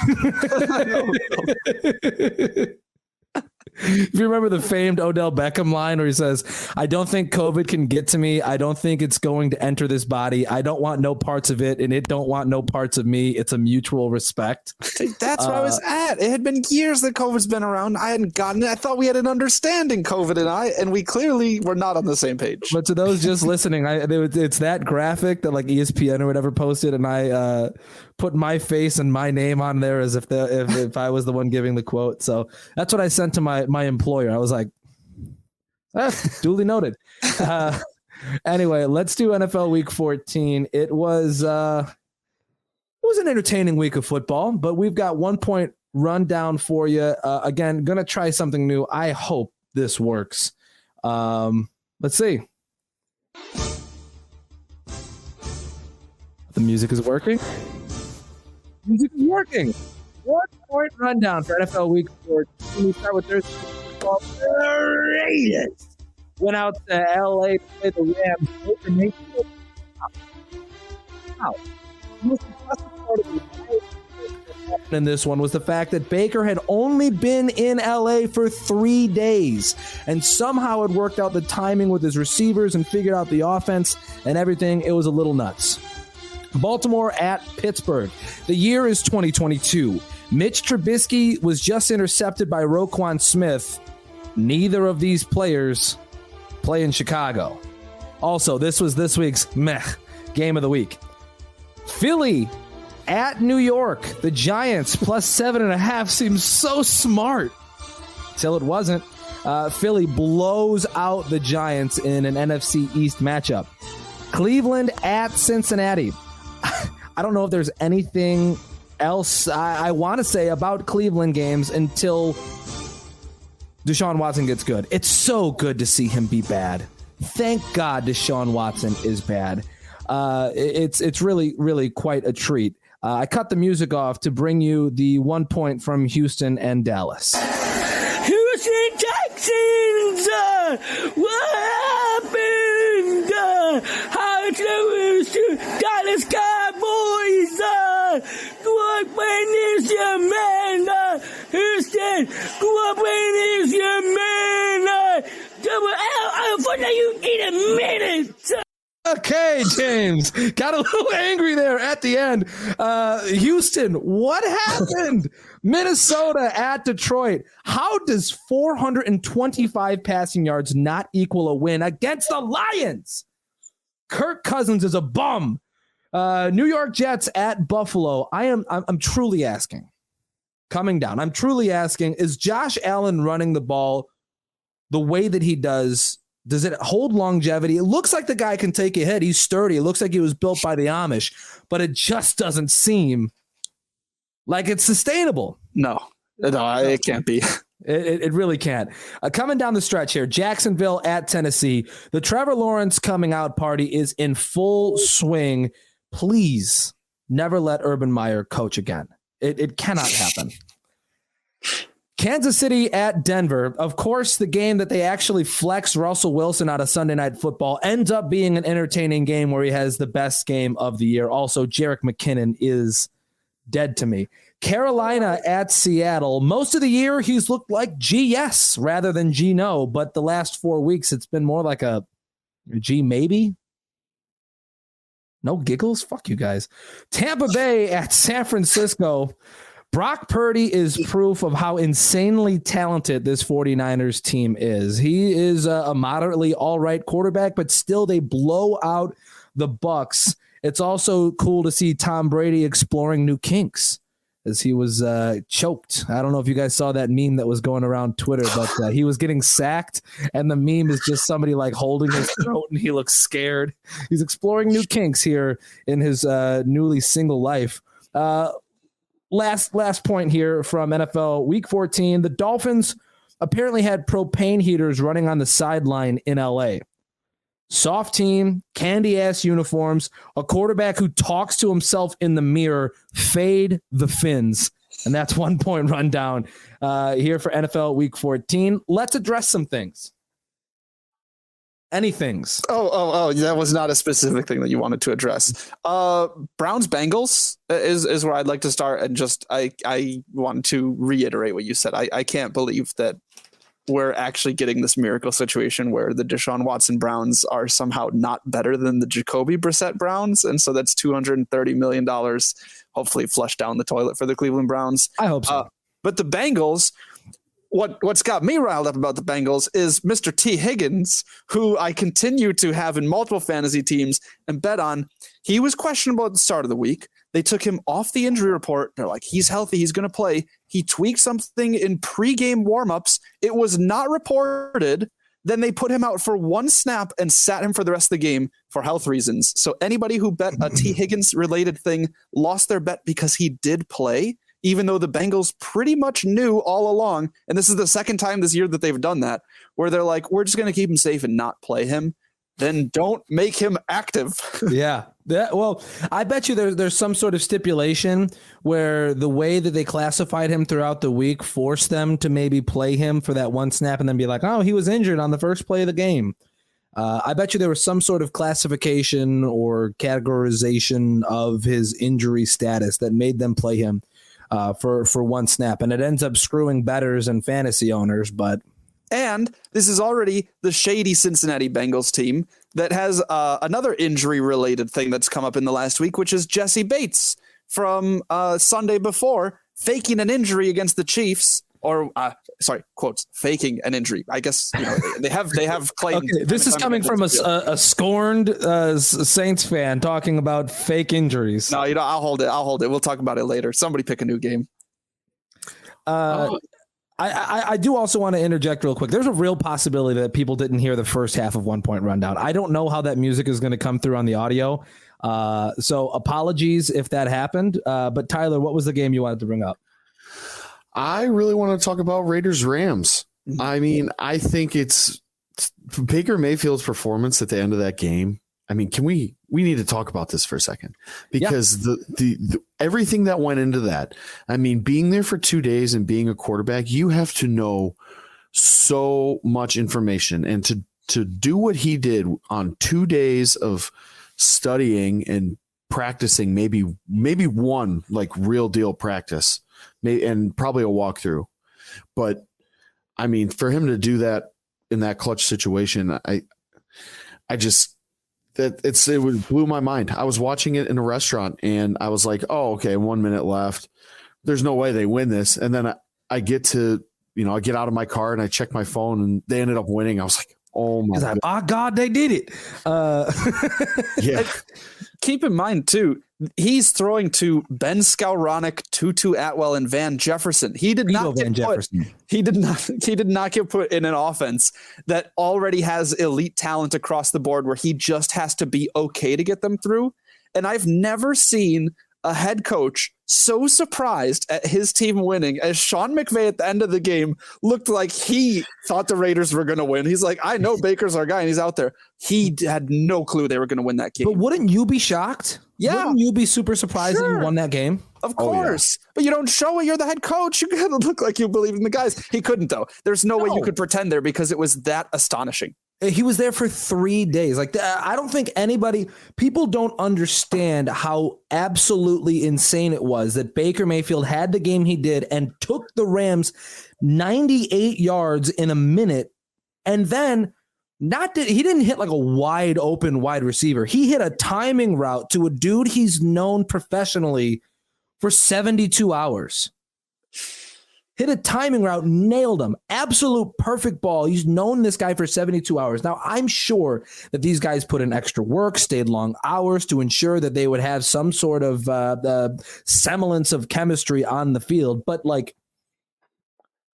If you remember the famed Odell Beckham line where he says, I don't think COVID can get to me. I don't think it's going to enter this body. I don't want no parts of it, and it don't want no parts of me. It's a mutual respect. That's where I was at. It had been years that COVID's been around. I hadn't gotten it. I thought we had an understanding, COVID and we clearly were not on the same page. But to those just listening, it's that graphic that like ESPN or whatever posted, and I put my face and my name on there as if I was the one giving the quote. So that's what I sent to my employer. I was like, duly noted. Anyway, let's do NFL Week 14. It was an entertaining week of football, but we've got 1 point rundown for you. Again, gonna try something new. I hope this works. Let's see. The music is working. Music is working. 1 point rundown for NFL Week 14. We start with their football. The Raiders went out to LA to play the Rams. Baker Mayfield. Wow. The most impressive part of the in this one was the fact that Baker had only been in LA for 3 days, and somehow it worked out the timing with his receivers and figured out the offense and everything. It was a little nuts. Baltimore at Pittsburgh. The year is 2022. Mitch Trubisky was just intercepted by Roquan Smith. Neither of these players play in Chicago. Also, this was this week's game of the week. Philly at New York. The Giants plus 7.5 seems so smart. Till it wasn't. Philly blows out the Giants in an NFC East matchup. Cleveland at Cincinnati. I don't know if there's anything else I want to say about Cleveland games until Deshaun Watson gets good. It's so good to see him be bad. Thank God Deshaun Watson is bad. It's really, really quite a treat. I cut the music off to bring you the 1 point from Houston and Dallas. Houston Texans, what happened? How it's lose to Dallas Cowboys? What when is your man? Houston, what when is your man? Double L, I'll find out you in a minute. Okay, James. Got a little angry there at the end. Houston, what happened? Minnesota at Detroit. How does 425 passing yards not equal a win against the Lions? Kirk Cousins is a bum. New York Jets at Buffalo. I'm truly asking. Coming down. I'm truly asking, is Josh Allen running the ball the way that he does? Does it hold longevity? It looks like the guy can take a hit. He's sturdy. It looks like he was built by the Amish, but it just doesn't seem like it's sustainable. No, it can't be. It really can't. Coming down the stretch here, Jacksonville at Tennessee. The Trevor Lawrence coming out party is in full swing. Please never let Urban Meyer coach again. It cannot happen. Kansas City at Denver. Of course, the game that they actually flex Russell Wilson out of Sunday Night Football ends up being an entertaining game where he has the best game of the year. Also, Jerick McKinnon is dead to me. Carolina at Seattle. Most of the year, he's looked like G-yes rather than G-no, but the last 4 weeks, it's been more like a G-maybe. No giggles? Fuck you guys. Tampa Bay at San Francisco. Brock Purdy is proof of how insanely talented this 49ers team is. He is a moderately all right quarterback, but still they blow out the Bucs. It's also cool to see Tom Brady exploring new kinks as he was choked. I don't know if you guys saw that meme that was going around Twitter, but he was getting sacked, and the meme is just somebody like holding his throat, and he looks scared. He's exploring new kinks here in his newly single life. Last point here from NFL Week 14. The Dolphins apparently had propane heaters running on the sideline in LA. Soft team, candy-ass uniforms, a quarterback who talks to himself in the mirror. Fade the Fins. And that's 1 point rundown here for NFL Week 14. Let's address some things. Any things. Oh, that was not a specific thing that you wanted to address. Browns Bengals is where I'd like to start. And just, I want to reiterate what you said. I can't believe that we're actually getting this miracle situation where the Deshaun Watson Browns are somehow not better than the Jacoby Brissett Browns. And so that's $230 million, hopefully flushed down the toilet for the Cleveland Browns. I hope so. But the Bengals, what's got me riled up about the Bengals is Mr. T. Higgins, who I continue to have in multiple fantasy teams and bet on. He was questionable at the start of the week. They took him off the injury report. They're like, he's healthy. He's going to play. He tweaked something in pregame warmups. It was not reported. Then they put him out for one snap and sat him for the rest of the game for health reasons. So anybody who bet a T. Higgins related thing lost their bet because he did play, even though the Bengals pretty much knew all along. And this is the second time this year that they've done that, where they're like, we're just going to keep him safe and not play him. Then don't make him active. Yeah. Well, I bet you there's some sort of stipulation where the way that they classified him throughout the week forced them to maybe play him for that one snap and then be like, oh, he was injured on the first play of the game. I bet you there was some sort of classification or categorization of his injury status that made them play him for one snap. And it ends up screwing bettors and fantasy owners, but... And this is already the shady Cincinnati Bengals team that has another injury-related thing that's come up in the last week, which is Jesse Bates from Sunday before, faking an injury against the Chiefs or quotes, faking an injury. I guess they have claimed. Okay, this is coming from a scorned Saints fan talking about fake injuries. No, I'll hold it. We'll talk about it later. Somebody pick a new game. I do also want to interject real quick. There's a real possibility that people didn't hear the first half of 1 Point Rundown. I don't know how that music is going to come through on the audio. So apologies if that happened. But Tyler, what was the game you wanted to bring up? I really want to talk about Raiders Rams. I mean, I think it's Baker Mayfield's performance at the end of that game. I mean, we need to talk about this for a second because the everything that went into that. I mean, being there for 2 days and being a quarterback, you have to know so much information, and to do what he did on 2 days of studying and practicing, maybe one like real deal practice, and probably a walkthrough. But I mean, for him to do that in that clutch situation, I just. It blew my mind. I was watching it in a restaurant and I was like, oh, okay, 1 minute left. There's no way they win this. And then I get out of my car and I check my phone and they ended up winning. I was like, oh my God. Oh God, they did it. Yeah. Keep in mind too, he's throwing to Ben Skowronek, Tutu Atwell, and Van Jefferson. He did not get put in an offense that already has elite talent across the board where he just has to be okay to get them through. And I've never seen a head coach so surprised at his team winning as Sean McVay at the end of the game looked like he thought the Raiders were going to win. He's like, I know Baker's our guy, and he's out there. He had no clue they were going to win that game. But wouldn't you be shocked? Yeah. Wouldn't you be super surprised that you won that game? Of course. Oh, yeah. But you don't show it. You're the head coach. You got to look like you believe in the guys. He couldn't, though. There's no way you could pretend there because it was that astonishing. He was there for 3 days. Like, I don't think people don't understand how absolutely insane it was that Baker Mayfield had the game he did and took the Rams 98 yards in a minute. And then he didn't hit like a wide open wide receiver. He hit a timing route to a dude he's known professionally for 72 hours. Hit a timing route, nailed him. Absolute perfect ball. He's known this guy for 72 hours. Now, I'm sure that these guys put in extra work, stayed long hours to ensure that they would have some sort of semblance of chemistry on the field. But like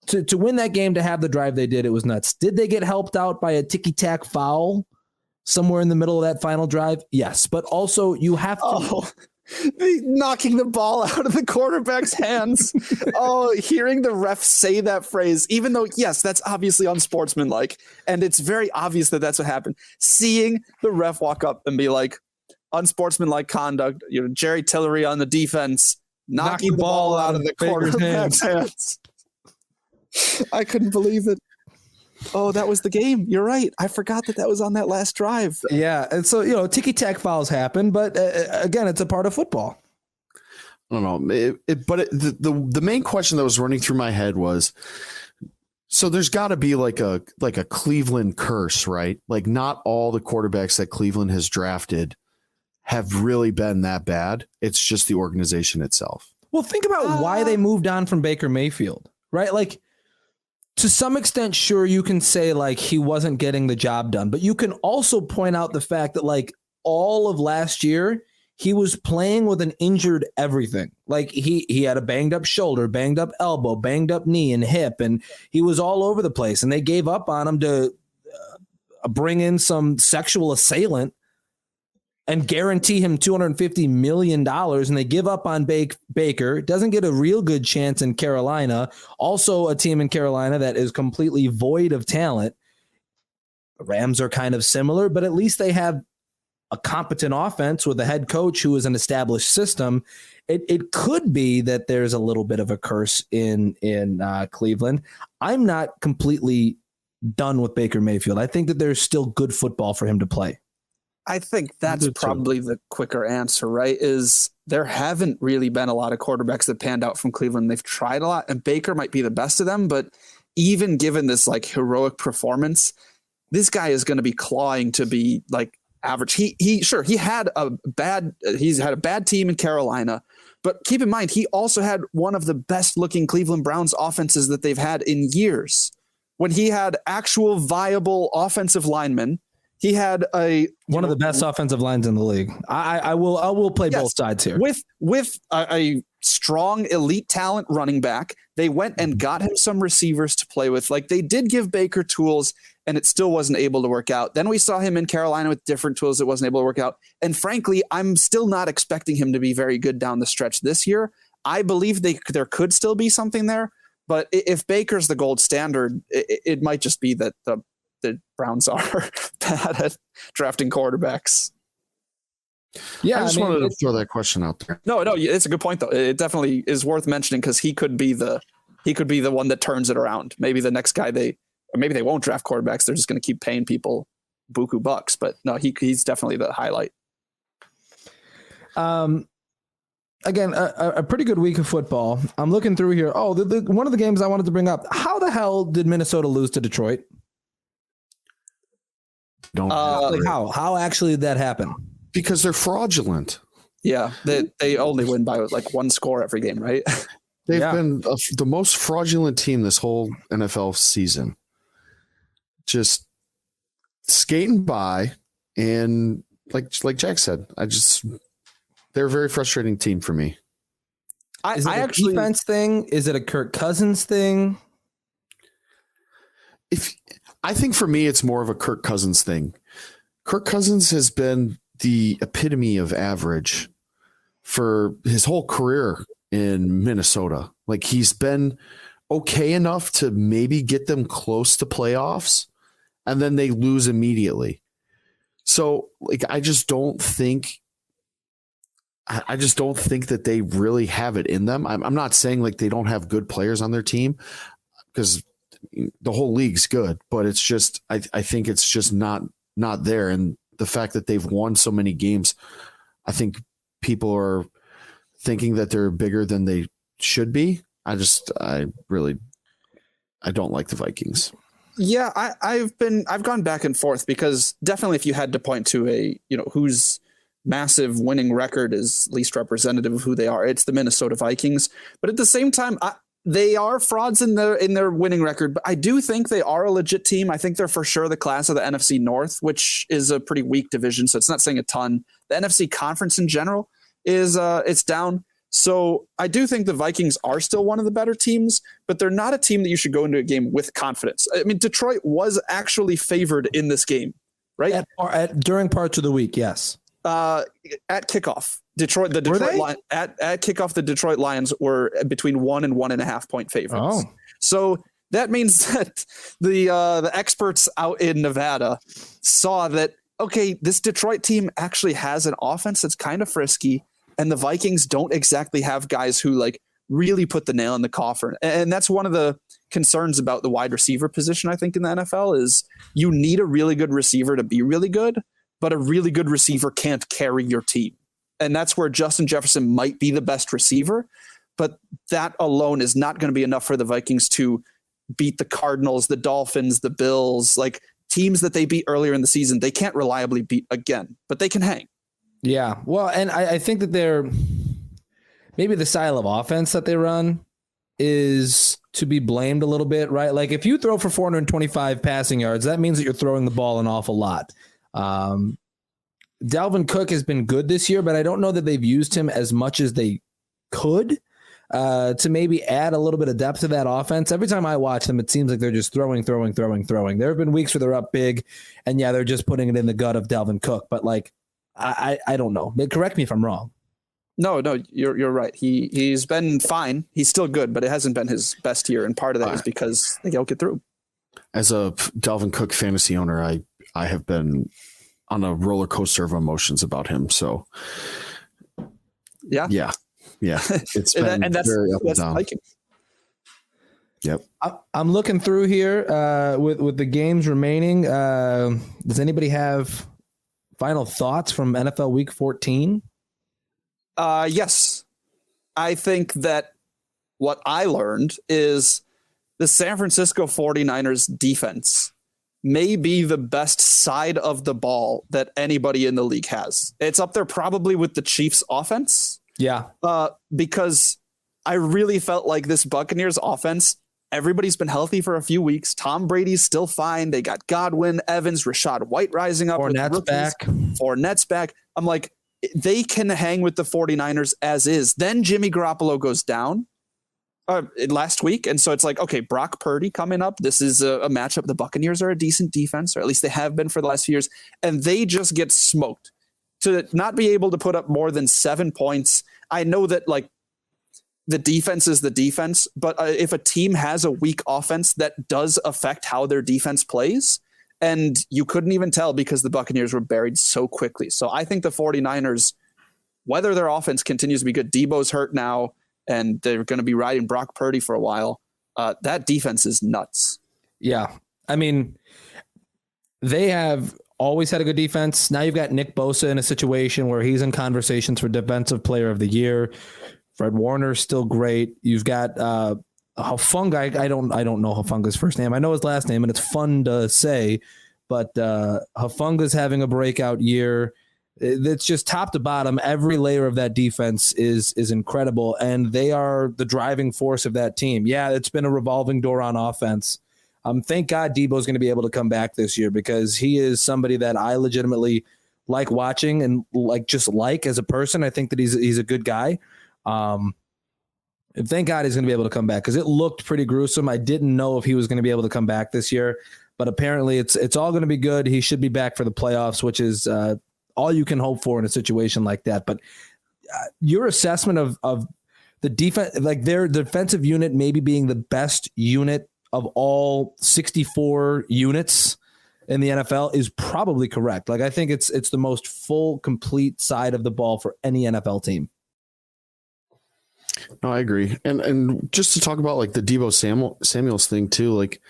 to win that game, to have the drive they did, it was nuts. Did they get helped out by a ticky-tack foul somewhere in the middle of that final drive? Yes. But also you have to... knocking the ball out of the quarterback's hands. Hearing the ref say that phrase, even though, yes, that's obviously unsportsmanlike, and it's very obvious that that's what happened. Seeing the ref walk up and be like, unsportsmanlike conduct, Jerry Tillery on the defense, knocking the ball out of the quarterback's hands. I couldn't believe it. Oh, that was the game. You're right. I forgot that was on that last drive. Yeah. And so, ticky-tack fouls happen, but again, it's a part of football. I don't know. The main question that was running through my head was, so there's got to be like a Cleveland curse, right? Like not all the quarterbacks that Cleveland has drafted have really been that bad. It's just the organization itself. Well, think about why they moved on from Baker Mayfield, right? Like, to some extent, sure, you can say like he wasn't getting the job done, but you can also point out the fact that like all of last year, he was playing with an injured everything. Like he had a banged up shoulder, banged up elbow, banged up knee and hip, and he was all over the place. And they gave up on him to bring in some sexual assailant and guarantee him $250 million. And they give up on Baker. Doesn't get a real good chance in Carolina. Also a team in Carolina that is completely void of talent. The Rams are kind of similar, but at least they have a competent offense with a head coach who is an established system. It could be that there's a little bit of a curse in Cleveland. I'm not completely done with Baker Mayfield. I think that there's still good football for him to play. I think that's probably the quicker answer, right? Is there haven't really been a lot of quarterbacks that panned out from Cleveland. They've tried a lot, and Baker might be the best of them. But even given this like heroic performance, this guy is going to be clawing to be like average. He's had a bad team in Carolina, But keep in mind, he also had one of the best looking Cleveland Browns offenses that they've had in years. When he had actual viable offensive linemen, he had one of the best offensive lines in the league. I will play both sides here. With a strong elite talent running back, they went and got him some receivers to play with. Like, they did give Baker tools, and it still wasn't able to work out. Then we saw him in Carolina with different tools that wasn't able to work out. And frankly, I'm still not expecting him to be very good down the stretch this year. I believe there could still be something there. But if Baker's the gold standard, it might just be that the Browns are bad at drafting quarterbacks. Yeah, I just wanted to throw that question out there. No, it's a good point though. It definitely is worth mentioning because he could be the one that turns it around. Maybe the next guy maybe they won't draft quarterbacks. They're just going to keep paying people buku bucks. But no, he's definitely the highlight. Again, a pretty good week of football. I'm looking through here. Oh, one of the games I wanted to bring up. How the hell did Minnesota lose to Detroit? How actually did that happen? Because they're fraudulent. Yeah, they only win by like one score every game, right? They've been the most fraudulent team this whole NFL season. Just skating by, and like Jack said, they're a very frustrating team for me. Is it a defense thing? Is it a Kirk Cousins thing? I think for me, it's more of a Kirk Cousins thing. Kirk Cousins has been the epitome of average for his whole career in Minnesota. Like, he's been okay enough to maybe get them close to playoffs, and then they lose immediately. So, like, I just don't think that they really have it in them. I'm not saying like they don't have good players on their team, because the whole league's good, but it's just, I think it's just not there. And the fact that they've won so many games, I think people are thinking that they're bigger than they should be. I don't like the Vikings. Yeah, I've gone back and forth, because definitely if you had to point to whose massive winning record is least representative of who they are, it's the Minnesota Vikings. But at the same time, they are frauds in their winning record, but I do think they are a legit team. I think they're for sure the class of the NFC North, which is a pretty weak division, so it's not saying a ton. The NFC conference in general is it's down. So I do think the Vikings are still one of the better teams, but they're not a team that you should go into a game with confidence. I mean, Detroit was actually favored in this game, right? During parts of the week, yes. At kickoff, at kickoff, the Detroit Lions were between 1 and 1.5 point favorites. Oh. So that means that the experts out in Nevada saw that, okay, this Detroit team actually has an offense that's kind of frisky, and the Vikings don't exactly have guys who like really put the nail in the coffin. And that's one of the concerns about the wide receiver position, I think, in the NFL, is you need a really good receiver to be really good, but a really good receiver can't carry your team. And that's where Justin Jefferson might be the best receiver, but that alone is not going to be enough for the Vikings to beat the Cardinals, the Dolphins, the Bills, like teams that they beat earlier in the season. They can't reliably beat again, but they can hang. Yeah. Well, and I think that maybe the style of offense that they run is to be blamed a little bit, right? Like, if you throw for 425 passing yards, that means that you're throwing the ball an awful lot. Dalvin Cook has been good this year, but I don't know that they've used him as much as they could to maybe add a little bit of depth to that offense. Every time I watch them, it seems like they're just throwing. There have been weeks where they're up big, and they're just putting it in the gut of Dalvin Cook. But like, I don't know. Correct me if I'm wrong. No, you're right. He's been fine. He's still good, but it hasn't been his best year, and part of that is because they don't get through. As a Dalvin Cook fantasy owner, I have been on a roller coaster of emotions about him. So yeah. It's been and that's very up and down. Like Yep. I'm looking through here with the games remaining. Does anybody have final thoughts from NFL Week 14? Yes. I think that what I learned is the San Francisco 49ers defense may be the best side of the ball that anybody in the league has. It's up there probably with the Chiefs offense, Yeah. Because I really felt like this Buccaneers offense, everybody's been healthy for a few weeks. Tom Brady's still fine. They got Godwin, Evans, Rashad White rising up. Fournette's back. I'm like, they can hang with the 49ers as is. Then Jimmy Garoppolo goes down last week. And so it's like, okay, Brock Purdy coming up. This is a matchup. The Buccaneers are a decent defense, or at least they have been for the last few years. And they just get smoked. To not be able to put up more than 7 points. I know that like the defense is the defense, but if a team has a weak offense, that does affect how their defense plays. And you couldn't even tell because the Buccaneers were buried so quickly. So I think the 49ers, whether their offense continues to be good, Debo's hurt now, and they're going to be riding Brock Purdy for a while. That defense is nuts. Yeah. I mean, they have always had a good defense. Now you've got Nick Bosa in a situation where he's in conversations for Defensive Player of the Year. Fred Warner's still great. You've got Hufanga. I don't know Hufanga's first name. I know his last name, and it's fun to say, but Hufanga's having a breakout year. It's just top to bottom. Every layer of that defense is incredible, and they are the driving force of that team. Yeah, it's been a revolving door on offense. Thank God Debo's going to be able to come back this year because he is somebody that I legitimately like watching and like as a person. I think that he's a good guy. Thank God he's going to be able to come back because it looked pretty gruesome. I didn't know if he was going to be able to come back this year, but apparently it's all going to be good. He should be back for the playoffs, which is all you can hope for in a situation like that. But your assessment of the defense, like their defensive unit maybe being the best unit of all 64 units in the NFL is probably correct. Like I think it's the most full, complete side of the ball for any NFL team. No, I agree. And just to talk about like the Debo Samuels thing too, like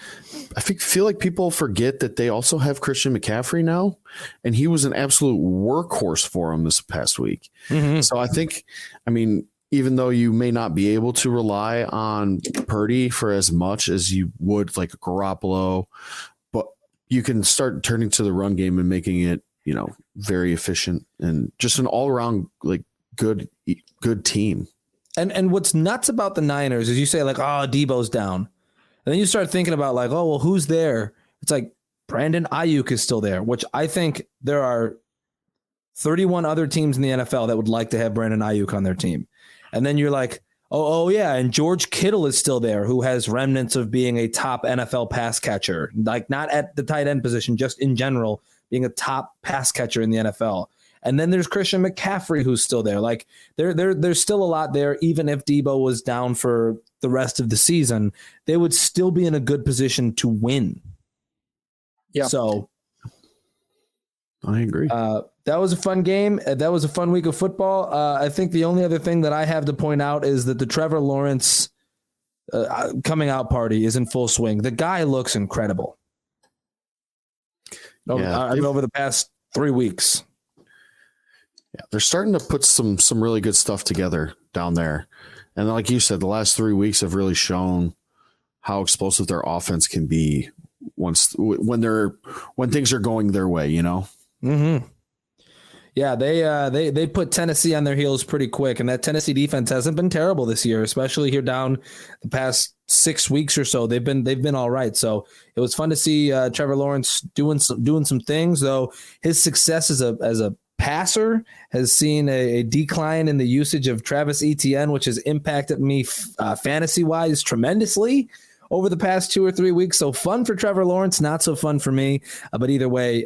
I feel like people forget that they also have Christian McCaffrey now, and he was an absolute workhorse for him this past week. Mm-hmm. So I think, even though you may not be able to rely on Purdy for as much as you would like a Garoppolo, but you can start turning to the run game and making it, very efficient and just an all around like good team. And what's nuts about the Niners is you say like, oh, Debo's down. And then you start thinking about like, oh, well, who's there? It's like Brandon Ayuk is still there, which I think there are 31 other teams in the NFL that would like to have Brandon Ayuk on their team. And then you're like, oh yeah, and George Kittle is still there, who has remnants of being a top NFL pass catcher, like not at the tight end position, just in general, being a top pass catcher in the NFL. And then there's Christian McCaffrey, who's still there. Like there's still a lot there. Even if Debo was down for the rest of the season, they would still be in a good position to win. Yeah. So I agree. That was a fun game. That was a fun week of football. I think the only other thing that I have to point out is that the Trevor Lawrence coming out party is in full swing. The guy looks incredible. Over the past 3 weeks. Yeah, they're starting to put some really good stuff together down there. And like you said, the last 3 weeks have really shown how explosive their offense can be when things are going their way, Mm-hmm. Yeah, they put Tennessee on their heels pretty quick, and that Tennessee defense hasn't been terrible this year, especially here down the past 6 weeks or so. They've been all right. So it was fun to see Trevor Lawrence doing some things, though his success as a passer has seen a decline in the usage of Travis Etienne, which has impacted me fantasy-wise tremendously over the past 2 or 3 weeks. So fun for Trevor Lawrence, not so fun for me. But either way,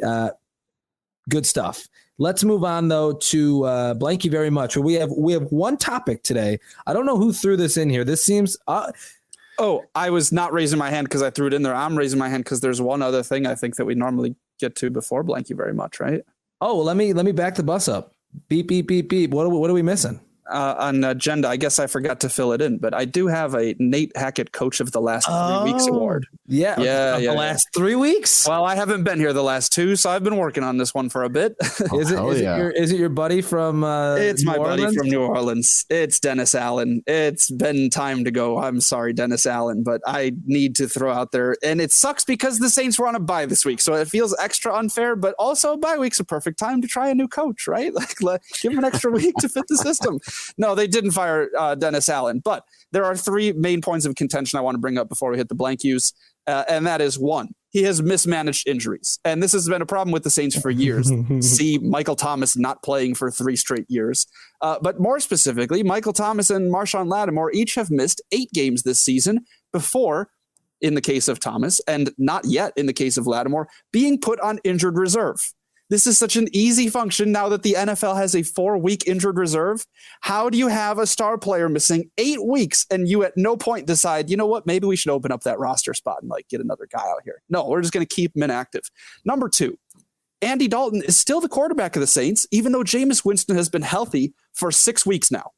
good stuff. Let's move on, though, to Blank You Very Much. We have one topic today. I don't know who threw this in here. This seems I was not raising my hand because I threw it in there. I'm raising my hand because there's one other thing I think that we normally get to before Blank You Very Much, right? Oh, well, let me back the bus up. Beep, beep, beep, beep. What are we missing? On agenda, I guess I forgot to fill it in, but I do have a Nate Hackett Coach of the Last 3 Weeks award. Yeah. The last 3 weeks? Well, I haven't been here the last 2, so I've been working on this one for a bit. Is it your buddy from It's New my Orleans? buddy from New Orleans. It's Dennis Allen. It's been time to go. I'm sorry, Dennis Allen, but I need to throw out there. And it sucks because the Saints were on a bye this week, so it feels extra unfair, but also a bye week's a perfect time to try a new coach, right? Like give him an extra week to fit the system. No, they didn't fire Dennis Allen. But there are three main points of contention I want to bring up before we hit the blank use. And that is one, he has mismanaged injuries. And this has been a problem with the Saints for years. See Michael Thomas not playing for 3 straight years. But more specifically, Michael Thomas and Marshawn Lattimore each have missed 8 games this season before, in the case of Thomas, and not yet in the case of Lattimore, being put on injured reserve. This is such an easy function now that the NFL has a 4-week injured reserve. How do you have a star player missing 8 weeks and you at no point decide, you know what, maybe we should open up that roster spot and like get another guy out here? No, we're just going to keep him inactive. Number 2, Andy Dalton is still the quarterback of the Saints, even though Jameis Winston has been healthy for 6 weeks now.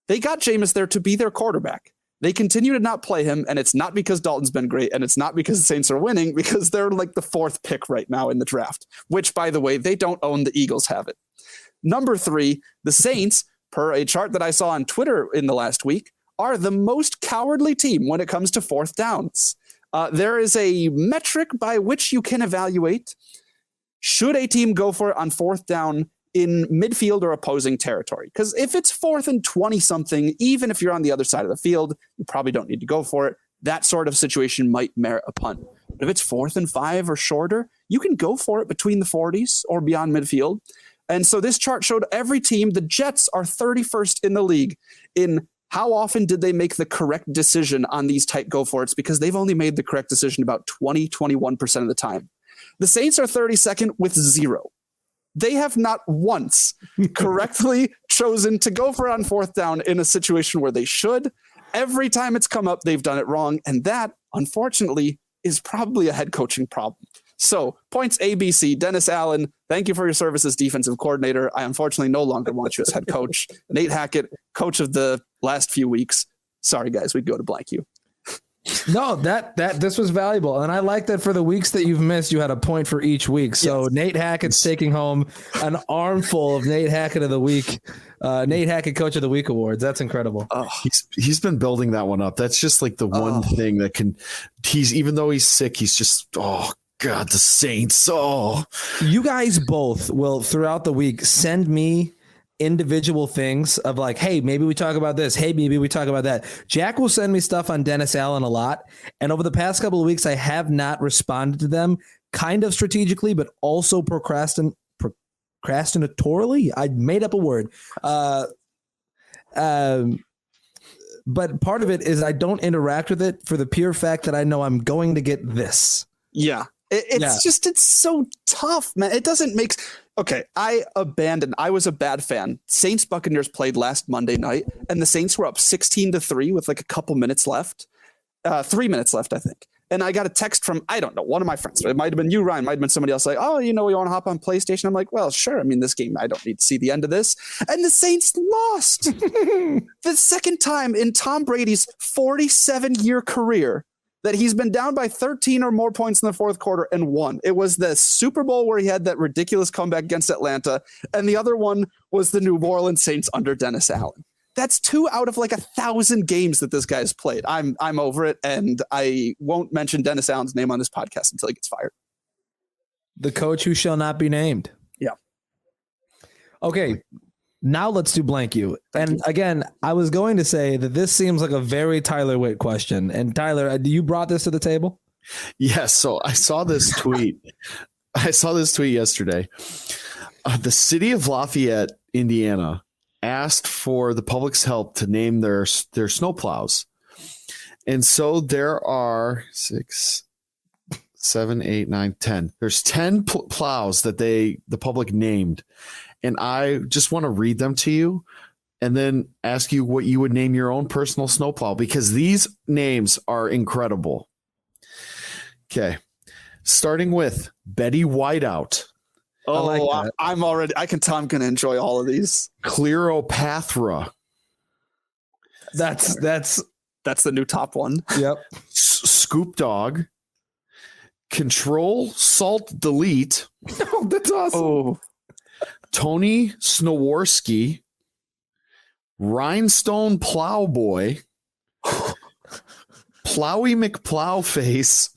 They got Jameis there to be their quarterback. They continue to not play him, and it's not because Dalton's been great, and it's not because the Saints are winning, because they're like the 4th pick right now in the draft, which, by the way, they don't own. The Eagles have it. Number 3, the Saints, per a chart that I saw on Twitter in the last week, are the most cowardly team when it comes to 4th downs. There is a metric by which you can evaluate, should a team go for it on 4th down in midfield or opposing territory? Because if it's 4th and 20-something, even if you're on the other side of the field, you probably don't need to go for it. That sort of situation might merit a punt. But if it's 4th and 5 or shorter, you can go for it between the 40s or beyond midfield. And so this chart showed every team. The Jets are 31st in the league in how often did they make the correct decision on these tight go-for-its, because they've only made the correct decision about 21% of the time. The Saints are 32nd with 0. They have not once correctly chosen to go for it on 4th down in a situation where they should. Every time it's come up, they've done it wrong. And that, unfortunately, is probably a head coaching problem. So points A, B, C. Dennis Allen, thank you for your service as defensive coordinator. I unfortunately no longer want you as head coach. Nate Hackett, coach of the last few weeks. Sorry, guys, we'd go to blank you. No, this was valuable. And I like that for the weeks that you've missed, you had a point for each week. So yes. Nate Hackett's taking home an armful of Nate Hackett of the Week, Nate Hackett Coach of the Week awards. That's incredible. He's been building that one up. That's just like the one thing that even though he's sick, he's just, God, the Saints. You guys both will throughout the week send me individual things of like, hey, maybe we talk about this. Hey, maybe we talk about that. Jack will send me stuff on Dennis Allen a lot. And over the past couple of weeks, I have not responded to them kind of strategically, but also procrastinatorily. I made up a word. But part of it is I don't interact with it for the pure fact that I know I'm going to get this. Yeah. It's so tough, man. It doesn't make... Okay, I was a bad fan. Saints Buccaneers played last Monday night, and the Saints were up 16-3 with like a couple minutes left. 3 minutes left, I think. And I got a text from, I don't know, one of my friends. It might have been you, Ryan. Might have been somebody else like, oh, you want to hop on PlayStation? I'm like, well, sure. I mean, this game, I don't need to see the end of this. And the Saints lost. The second time in Tom Brady's 47-year career that he's been down by 13 or more points in the 4th quarter and won. It was the Super Bowl where he had that ridiculous comeback against Atlanta, and the other one was the New Orleans Saints under Dennis Allen. That's 2 out of like 1,000 games that this guy's played. I'm over it, and I won't mention Dennis Allen's name on this podcast until he gets fired. The coach who shall not be named. Yeah. Okay. Now let's do blank you. And again, I was going to say that this seems like a very Tyler Witt question. And Tyler, you brought this to the table? Yes. So I saw this tweet. Yesterday. The city of Lafayette, Indiana, asked for the public's help to name their snowplows. And so there are 6, 7, 8, 9, 10. There's 10 plows that the public named. And I just want to read them to you and then ask you what you would name your own personal snowplow, because these names are incredible. Okay. Starting with Betty Whiteout. I can tell I'm going to enjoy all of these. Cleopatra. That's the new top one. Yep. Scoop Dog. Control Salt Delete. Oh, that's awesome. Oh. Tony Snoworski, Rhinestone Plowboy, Plowy McPlowface.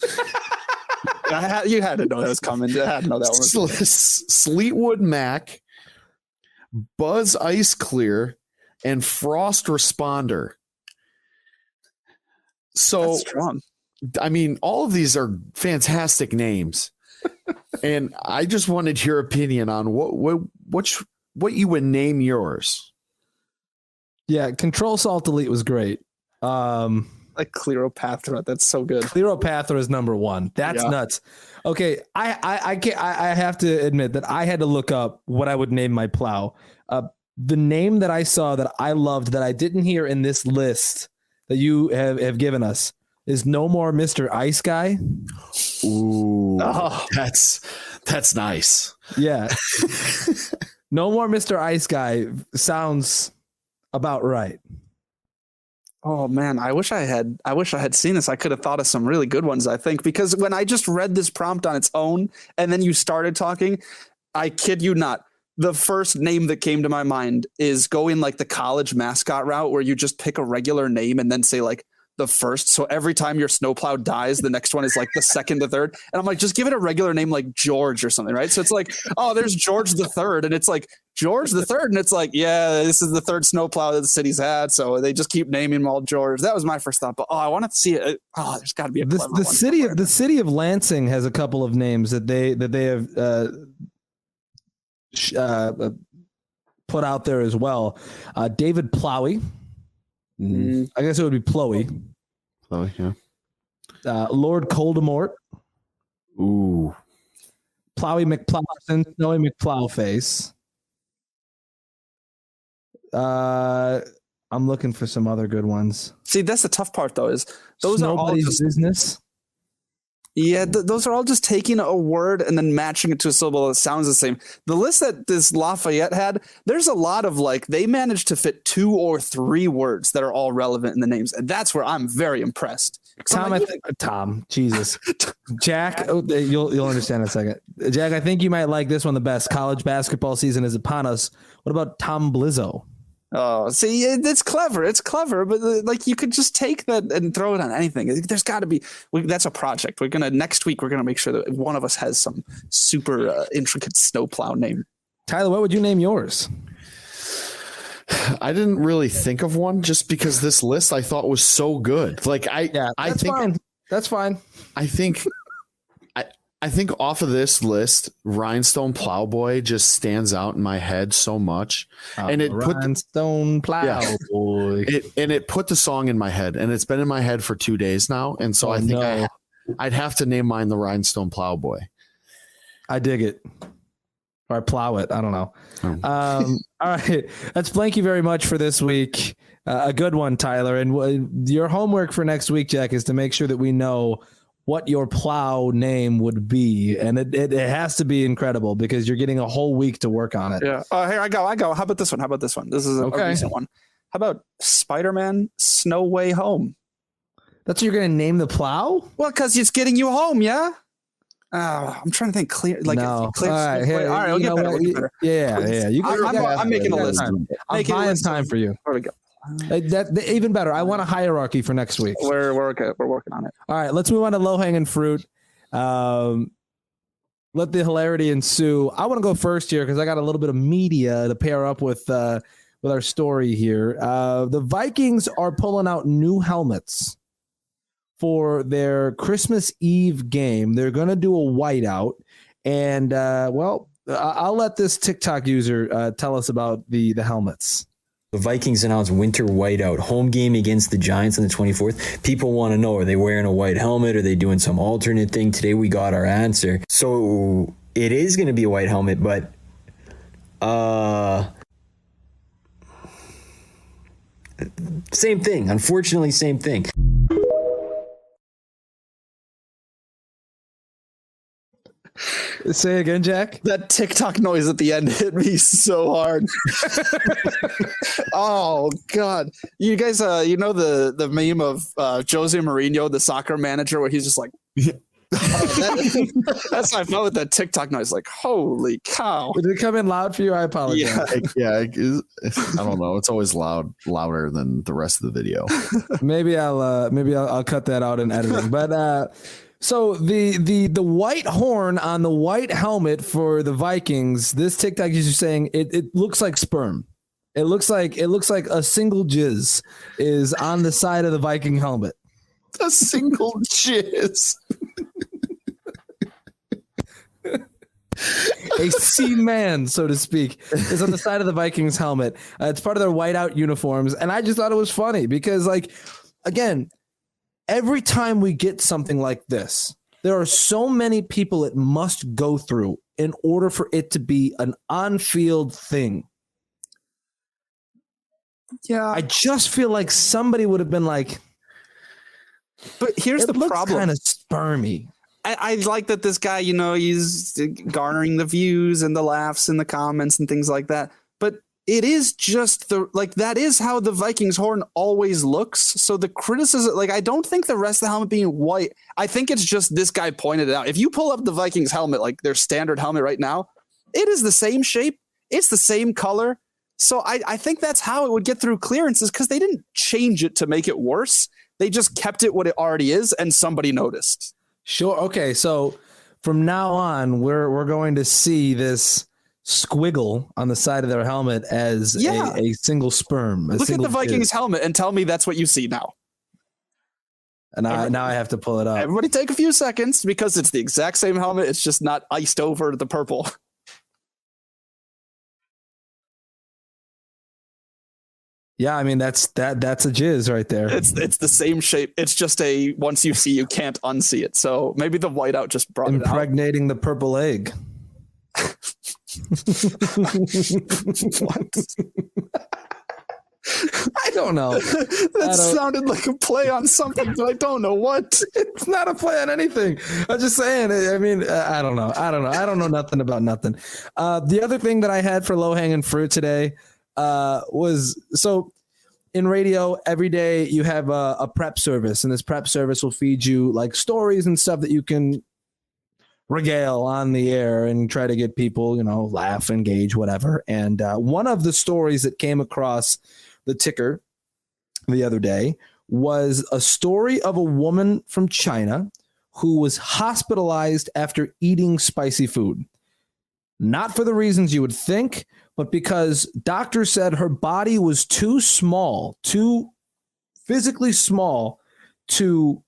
You had to know that was coming. I had to know that one. Sleetwood Mac, Buzz Ice Clear, and Frost Responder. So, That's strong. I mean, all of these are fantastic names. And I just wanted your opinion on what you would name yours. Yeah, Control Salt Delete was great. Like Cleopatra. That's so good. Cleopatra is number one. That's nuts. Okay, I have to admit that I had to look up what I would name my plow. The name that I saw that I loved that I didn't hear in this list that you have given us is No More Mr. Ice Guy. Ooh, that's nice. Yeah. No More Mr. Ice Guy sounds about right. Oh man, I wish I had seen this. I could have thought of some really good ones, I think, because when I just read this prompt on its own and then you started talking, I kid you not, the first name that came to my mind is going like the college mascot route where you just pick a regular name and then say like the first. So every time your snowplow dies, the next one is like the second to third. And I'm like, just give it a regular name like George or something, right? So it's like, oh, there's George the Third, and it's like George the Third, and it's like, yeah, this is the third snowplow that the city's had, so they just keep naming them all George. That was my first thought, but I want to see it. Oh, there's got to be a clever one somewhere. The city of Lansing has a couple of names that they have put out there as well. David Plowy. I guess it would be Plowy. Plowy, yeah. Lord Coldemort. Ooh. Plowy McPlowson, Snowy McPlowface. I'm looking for some other good ones. See, that's the tough part, though, is those are all just business. Yeah, those are all just taking a word and then matching it to a syllable that sounds the same. The list that this Lafayette had, there's a lot of like, they managed to fit 2 or 3 words that are all relevant in the names. And that's where I'm very impressed. Tom, Jesus. Jack, you'll understand in a second. Jack, I think you might like this one the best. College basketball season is upon us. What about Tom Blizzo? Oh, see, it's clever. It's clever, but like you could just take that and throw it on anything. There's got to be. That's a project. Next week we're gonna make sure that one of us has some super intricate snowplow name. Tyler, what would you name yours? I didn't really think of one just because this list I thought was so good. Like I think fine. That's fine. I think off of this list, Rhinestone Plowboy just stands out in my head so much, and it put Rhinestone Plowboy. It put the song in my head, and it's been in my head for 2 days now, and so I think I'd have to name mine the Rhinestone Plowboy. I dig it, or I plow it. I don't know. All right, that's thank you very much for this week. A good one, Tyler, and your homework for next week, Jack, is to make sure that we know what your plow name would be, and it has to be incredible because you're getting a whole week to work on it. Yeah. Here I go. How about this one? This is a recent one. How about Spider-Man Snow Way Home? That's what you're going to name the plow? Well, because it's getting you home, yeah. I'm trying to think clear. Like no. Clear. All right, We'll get better. Yeah. I'm making a list. I'm buying time for you. There we go. That even better. I want a hierarchy for next week. We're working on it. All right, let's move on to low hanging fruit. Let the hilarity ensue. I want to go first here because I got a little bit of media to pair up with our story here. The Vikings are pulling out new helmets for their Christmas Eve game. They're going to do a whiteout, and I'll let this TikTok user tell us about the helmets. The Vikings announced winter whiteout, home game against the Giants on the 24th. People want to know, are they wearing a white helmet? Are they doing some alternate thing? Today we got our answer. So it is going to be a white helmet, but same thing. Unfortunately, same thing. Say again, Jack. That TikTok noise at the end hit me so hard. Oh God! You guys, you know the meme of Jose Mourinho, the soccer manager, where he's just like, that's how I felt with that TikTok noise. Like, holy cow! Did it come in loud for you? I apologize. I don't know. It's always louder than the rest of the video. Maybe I'll cut that out in editing, but. So the white horn on the white helmet for the Vikings, this TikTok user saying it looks like sperm. It looks like a single jizz is on the side of the Viking helmet. A single jizz. A seaman, so to speak, is on the side of the Vikings helmet. It's part of their whiteout uniforms. And I just thought it was funny because, like, again, every time we get something like this, there are so many people it must go through in order for it to be an on-field thing. Yeah. I just feel like somebody would have been like, but here's the problem. Kind of spermy. I like that this guy, you know, he's garnering the views and the laughs in the comments and things like that. But it is just that is how the Vikings horn always looks. So the criticism, like, I don't think the rest of the helmet being white, I think it's just this guy pointed it out. If you pull up the Vikings helmet, like their standard helmet right now, it is the same shape. It's the same color. So I think that's how it would get through clearances, because they didn't change it to make it worse. They just kept it what it already is, and somebody noticed. Sure. Okay. So from now on, we're going to see this squiggle on the side of their helmet as a single sperm. Look at the Vikings helmet and tell me that's what you see now. And now I have to pull it up. Everybody take a few seconds, because it's the exact same helmet. It's just not iced over the purple. Yeah, I mean that's a jizz right there. It's the same shape. It's just once you see, you can't unsee it. So maybe the whiteout just brought it out. Impregnating the purple egg. What? I don't know. That sounded like a play on something, but I don't know what. It's not a play on anything. I'm just saying. I mean, I don't know. I don't know nothing about nothing. The other thing that I had for low hanging fruit today was, so in radio every day you have a prep service, and this prep service will feed you like stories and stuff that you can regale on the air and try to get people, you know, laugh, engage, whatever. And one of the stories that came across the ticker the other day was a story of a woman from China who was hospitalized after eating spicy food. Not for the reasons you would think, but because doctors said her body was too small, too physically small to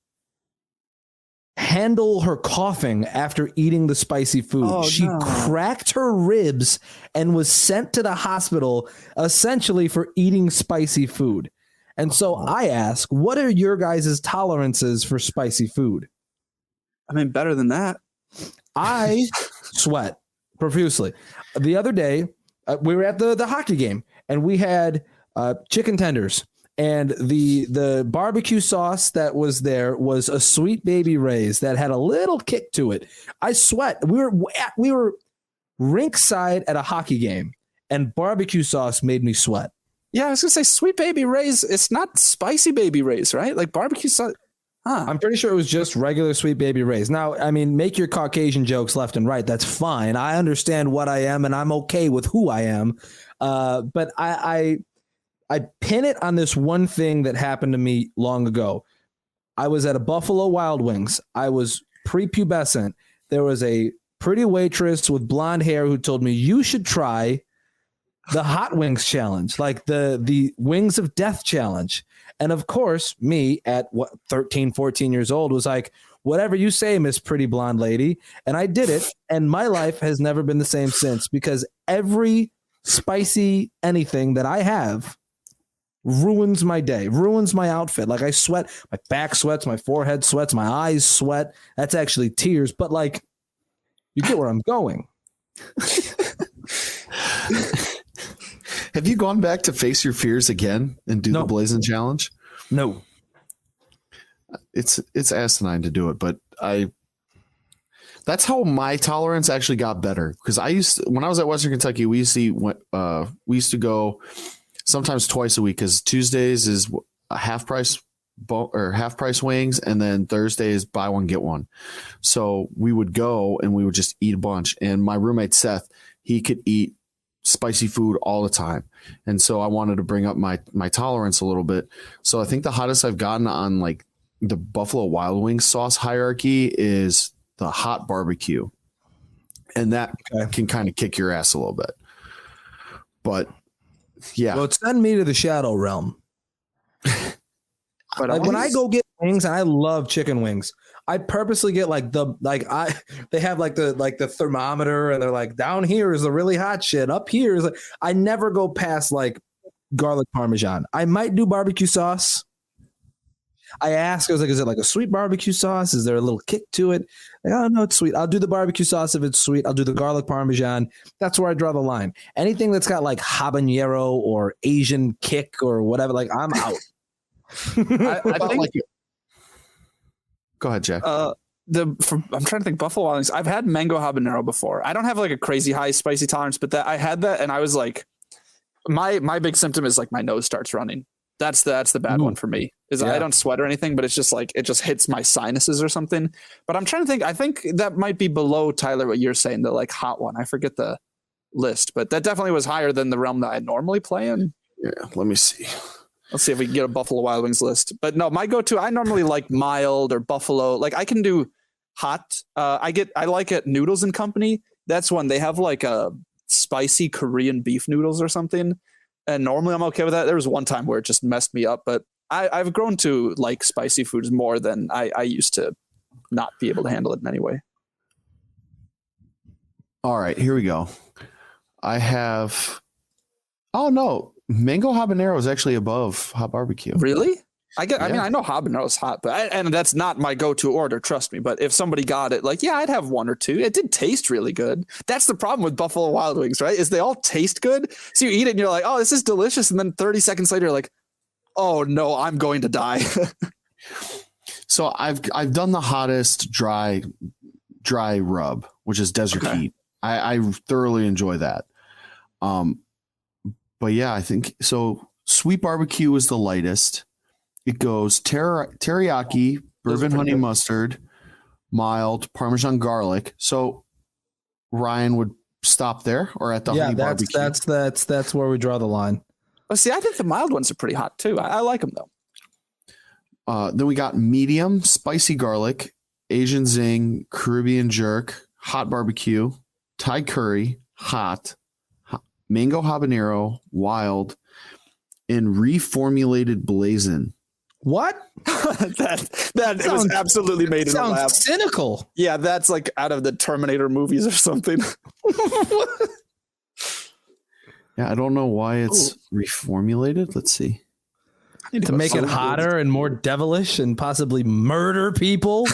handle her coughing after eating the spicy food. She cracked her ribs and was sent to the hospital essentially for eating spicy food. And so I ask, what are your guys' tolerances for spicy food? I mean, better than that. I sweat profusely. The other day, we were at the hockey game, and we had chicken tenders, and the barbecue sauce that was there was a Sweet Baby Ray's that had a little kick to it. I sweat. We were rinkside at a hockey game, and barbecue sauce made me sweat. Yeah, I was gonna say Sweet Baby Ray's. It's not Spicy Baby Ray's, right? Like barbecue sauce. Huh. I'm pretty sure it was just regular Sweet Baby Ray's. Now, I mean, make your Caucasian jokes left and right. That's fine. I understand what I am, and I'm okay with who I am. But I pin it on this one thing that happened to me long ago. I was at a Buffalo Wild Wings. I was prepubescent. There was a pretty waitress with blonde hair who told me, you should try the Hot Wings challenge, like the Wings of Death challenge. And of course, me at 13, 14 years old was like, whatever you say, Miss Pretty Blonde Lady. And I did it. And my life has never been the same since, because every spicy anything that I have ruins my day, ruins my outfit. Like I sweat, my back sweats, my forehead sweats, my eyes sweat. That's actually tears. But like, you get where I'm going. Have you gone back to face your fears again and do the Blazing Challenge? No. It's asinine to do it, but that's how my tolerance actually got better. Because when I was at Western Kentucky, we used to go sometimes twice a week, because Tuesdays is a half price wings, and then Thursday is buy one get one. So we would go and we would just eat a bunch. And my roommate Seth, he could eat spicy food all the time, and so I wanted to bring up my tolerance a little bit. So I think the hottest I've gotten on like the Buffalo Wild Wings sauce hierarchy is the hot barbecue, and that can kind of kick your ass a little bit. But Yeah. Well, send me to the shadow realm. But Like when I go get wings, and I love chicken wings, I purposely get they have the thermometer, and they're like, down here is the really hot shit. Up here is I never go past like garlic parmesan. I might do barbecue sauce. I asked, I was like, is it like a sweet barbecue sauce? Is there a little kick to it? Like, oh no, it's sweet. I'll do the barbecue sauce if it's sweet. I'll do the garlic parmesan. That's where I draw the line. Anything that's got like habanero or Asian kick or whatever, like I'm out. I think Go ahead, Jack. I'm trying to think Buffalo Wild Wings. I've had mango habanero before. I don't have like a crazy high spicy tolerance, but I had that and I was like, my big symptom is like my nose starts running. That's the bad one for me. I don't sweat or anything, but it's just like it just hits my sinuses or something. But I'm trying to think. I think that might be below, Tyler, what you're saying, the like hot one. I forget the list, but that definitely was higher than the realm that I normally play in. Yeah, let me see. Let's see if we can get a Buffalo Wild Wings list. But no, my go-to, I normally like mild or buffalo. Like I can do hot. I like it Noodles and Company. That's one. They have like a spicy Korean beef noodles or something. And normally I'm okay with that. There was one time where it just messed me up, but I've grown to like spicy foods more than I used to not be able to handle it in any way. All right, here we go. I have. Oh no, mango habanero is actually above hot barbecue. Really? I mean, I know habanero is hot, but and that's not my go-to order. Trust me. But if somebody got it, like, yeah, I'd have one or two. It did taste really good. That's the problem with Buffalo Wild Wings, right? Is they all taste good. So you eat it and you're like, oh, this is delicious. And then 30 seconds later, you're like, oh no, I'm going to die. So I've done the hottest dry rub, which is desert heat. I thoroughly enjoy that. But yeah, I think so. Sweet barbecue is the lightest. It goes teriyaki, bourbon honey mustard, mild, Parmesan garlic. So Ryan would stop there or at the honey barbecue. That's where we draw the line. Oh, see, I think the mild ones are pretty hot too. I like them though. Then we got medium, spicy garlic, Asian zing, Caribbean jerk, hot barbecue, Thai curry, hot, mango habanero, wild, and reformulated blazing. What? that it was absolutely made in a lab. Sounds cynical. Yeah, that's like out of the Terminator movies or something. Yeah, I don't know why it's reformulated. Let's see. To make it hotter and more devilish and possibly murder people.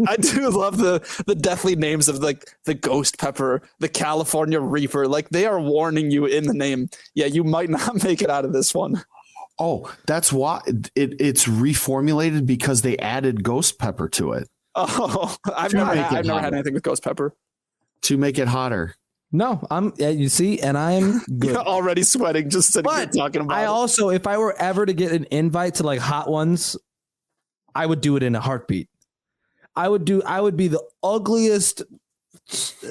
I do love the deathly names of like the ghost pepper, the California Reaper. Like they are warning you in the name. Yeah, you might not make it out of this one. Oh, that's why it's reformulated because they added ghost pepper to it. Oh, I've never had anything with ghost pepper. To make it hotter. No, you see, and I'm good. You're already sweating just sitting here talking about I also, if I were ever to get an invite to like hot ones, I would do it in a heartbeat. I would be the ugliest,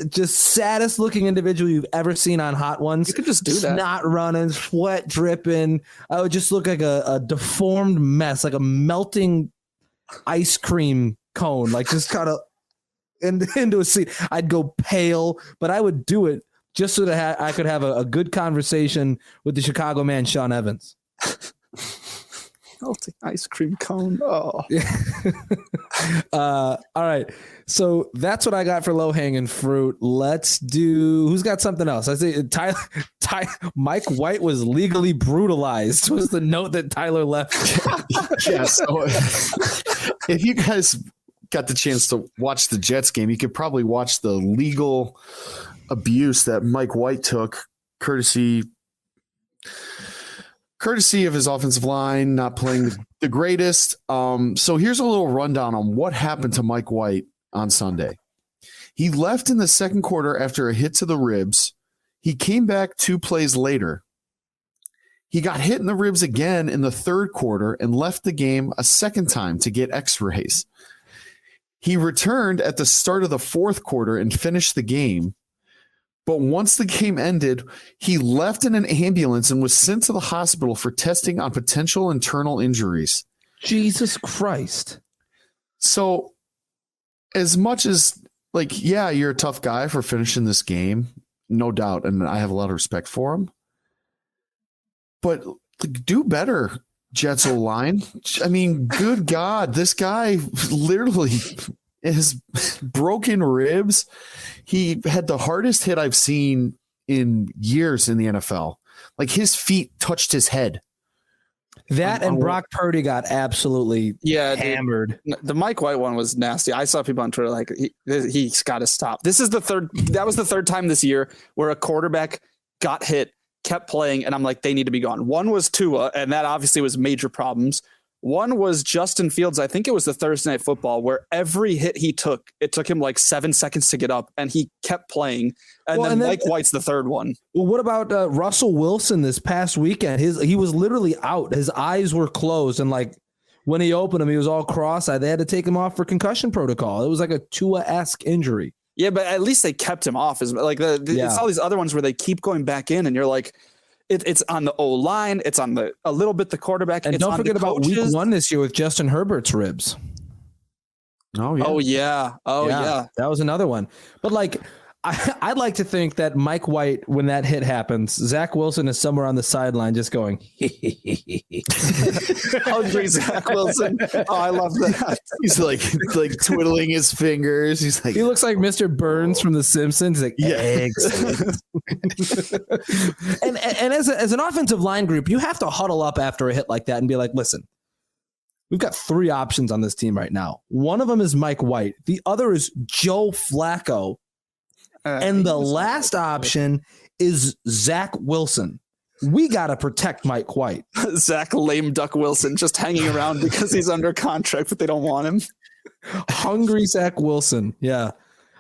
just saddest looking individual you've ever seen on hot ones. You could just do that. Snot running, sweat dripping. I would just look like a deformed mess, like a melting ice cream cone, like just kind of into a seat. I'd go pale, but I would do it just so that I could have a good conversation with the Chicago man, Sean Evans. Melting ice cream cone. Oh. All right. So that's what I got for low hanging fruit. Let's do. Who's got something else? I say Mike White was legally brutalized. Was the note that Tyler left? Yeah. So if you guys got the chance to watch the Jets game, you could probably watch the legal abuse that Mike White took, courtesy of his offensive line not playing the greatest. So here's a little rundown on what happened to Mike White on Sunday. He left in the second quarter after a hit to the ribs. He came back 2 plays later. He got hit in the ribs again in the third quarter and left the game a second time to get x-rays. He returned at the start of the fourth quarter and finished the game. But once the game ended, he left in an ambulance and was sent to the hospital for testing on potential internal injuries. Jesus Christ. So as much as, like, yeah, you're a tough guy for finishing this game, no doubt, and I have a lot of respect for him. but do better, Jets O-line. I mean, good God, this guy literally has broken ribs. He had the hardest hit I've seen in years in the NFL. Like his feet touched his head. That and Brock Purdy got absolutely hammered. Dude, the Mike White one was nasty. I saw people on Twitter like he's got to stop. That was the third time this year where a quarterback got hit, kept playing, and I'm like, they need to be gone. One was Tua, and that obviously was major problems. One was Justin Fields. I think it was the Thursday Night Football where every hit he took, it took him like 7 seconds to get up, and he kept playing. And then Mike White's the third one. Well, what about Russell Wilson this past weekend? He was literally out. His eyes were closed, and like when he opened them, he was all cross-eyed. They had to take him off for concussion protocol. It was like a Tua-esque injury. Yeah, but at least they kept him off. It's all these other ones where they keep going back in, and you're like, it's on the O-line. It's on a little bit the quarterback. And don't forget about week 1 this year with Justin Herbert's ribs. Oh, yeah. Oh, yeah. That was another one. But like, I'd like to think that Mike White, when that hit happens, Zach Wilson is somewhere on the sideline just going, hungry Zach Wilson. Oh, I love that. He's like twiddling his fingers. He's like, he looks like Mr. Burns from The Simpsons. He's like, excellent. and as an offensive line group, you have to huddle up after a hit like that and be like, listen, we've got 3 options on this team right now. One of them is Mike White. The other is Joe Flacco. And the last option is Zach Wilson. We got to protect Mike White. Zach Lame Duck Wilson just hanging around because he's under contract, but they don't want him. Hungry Zach Wilson. Yeah.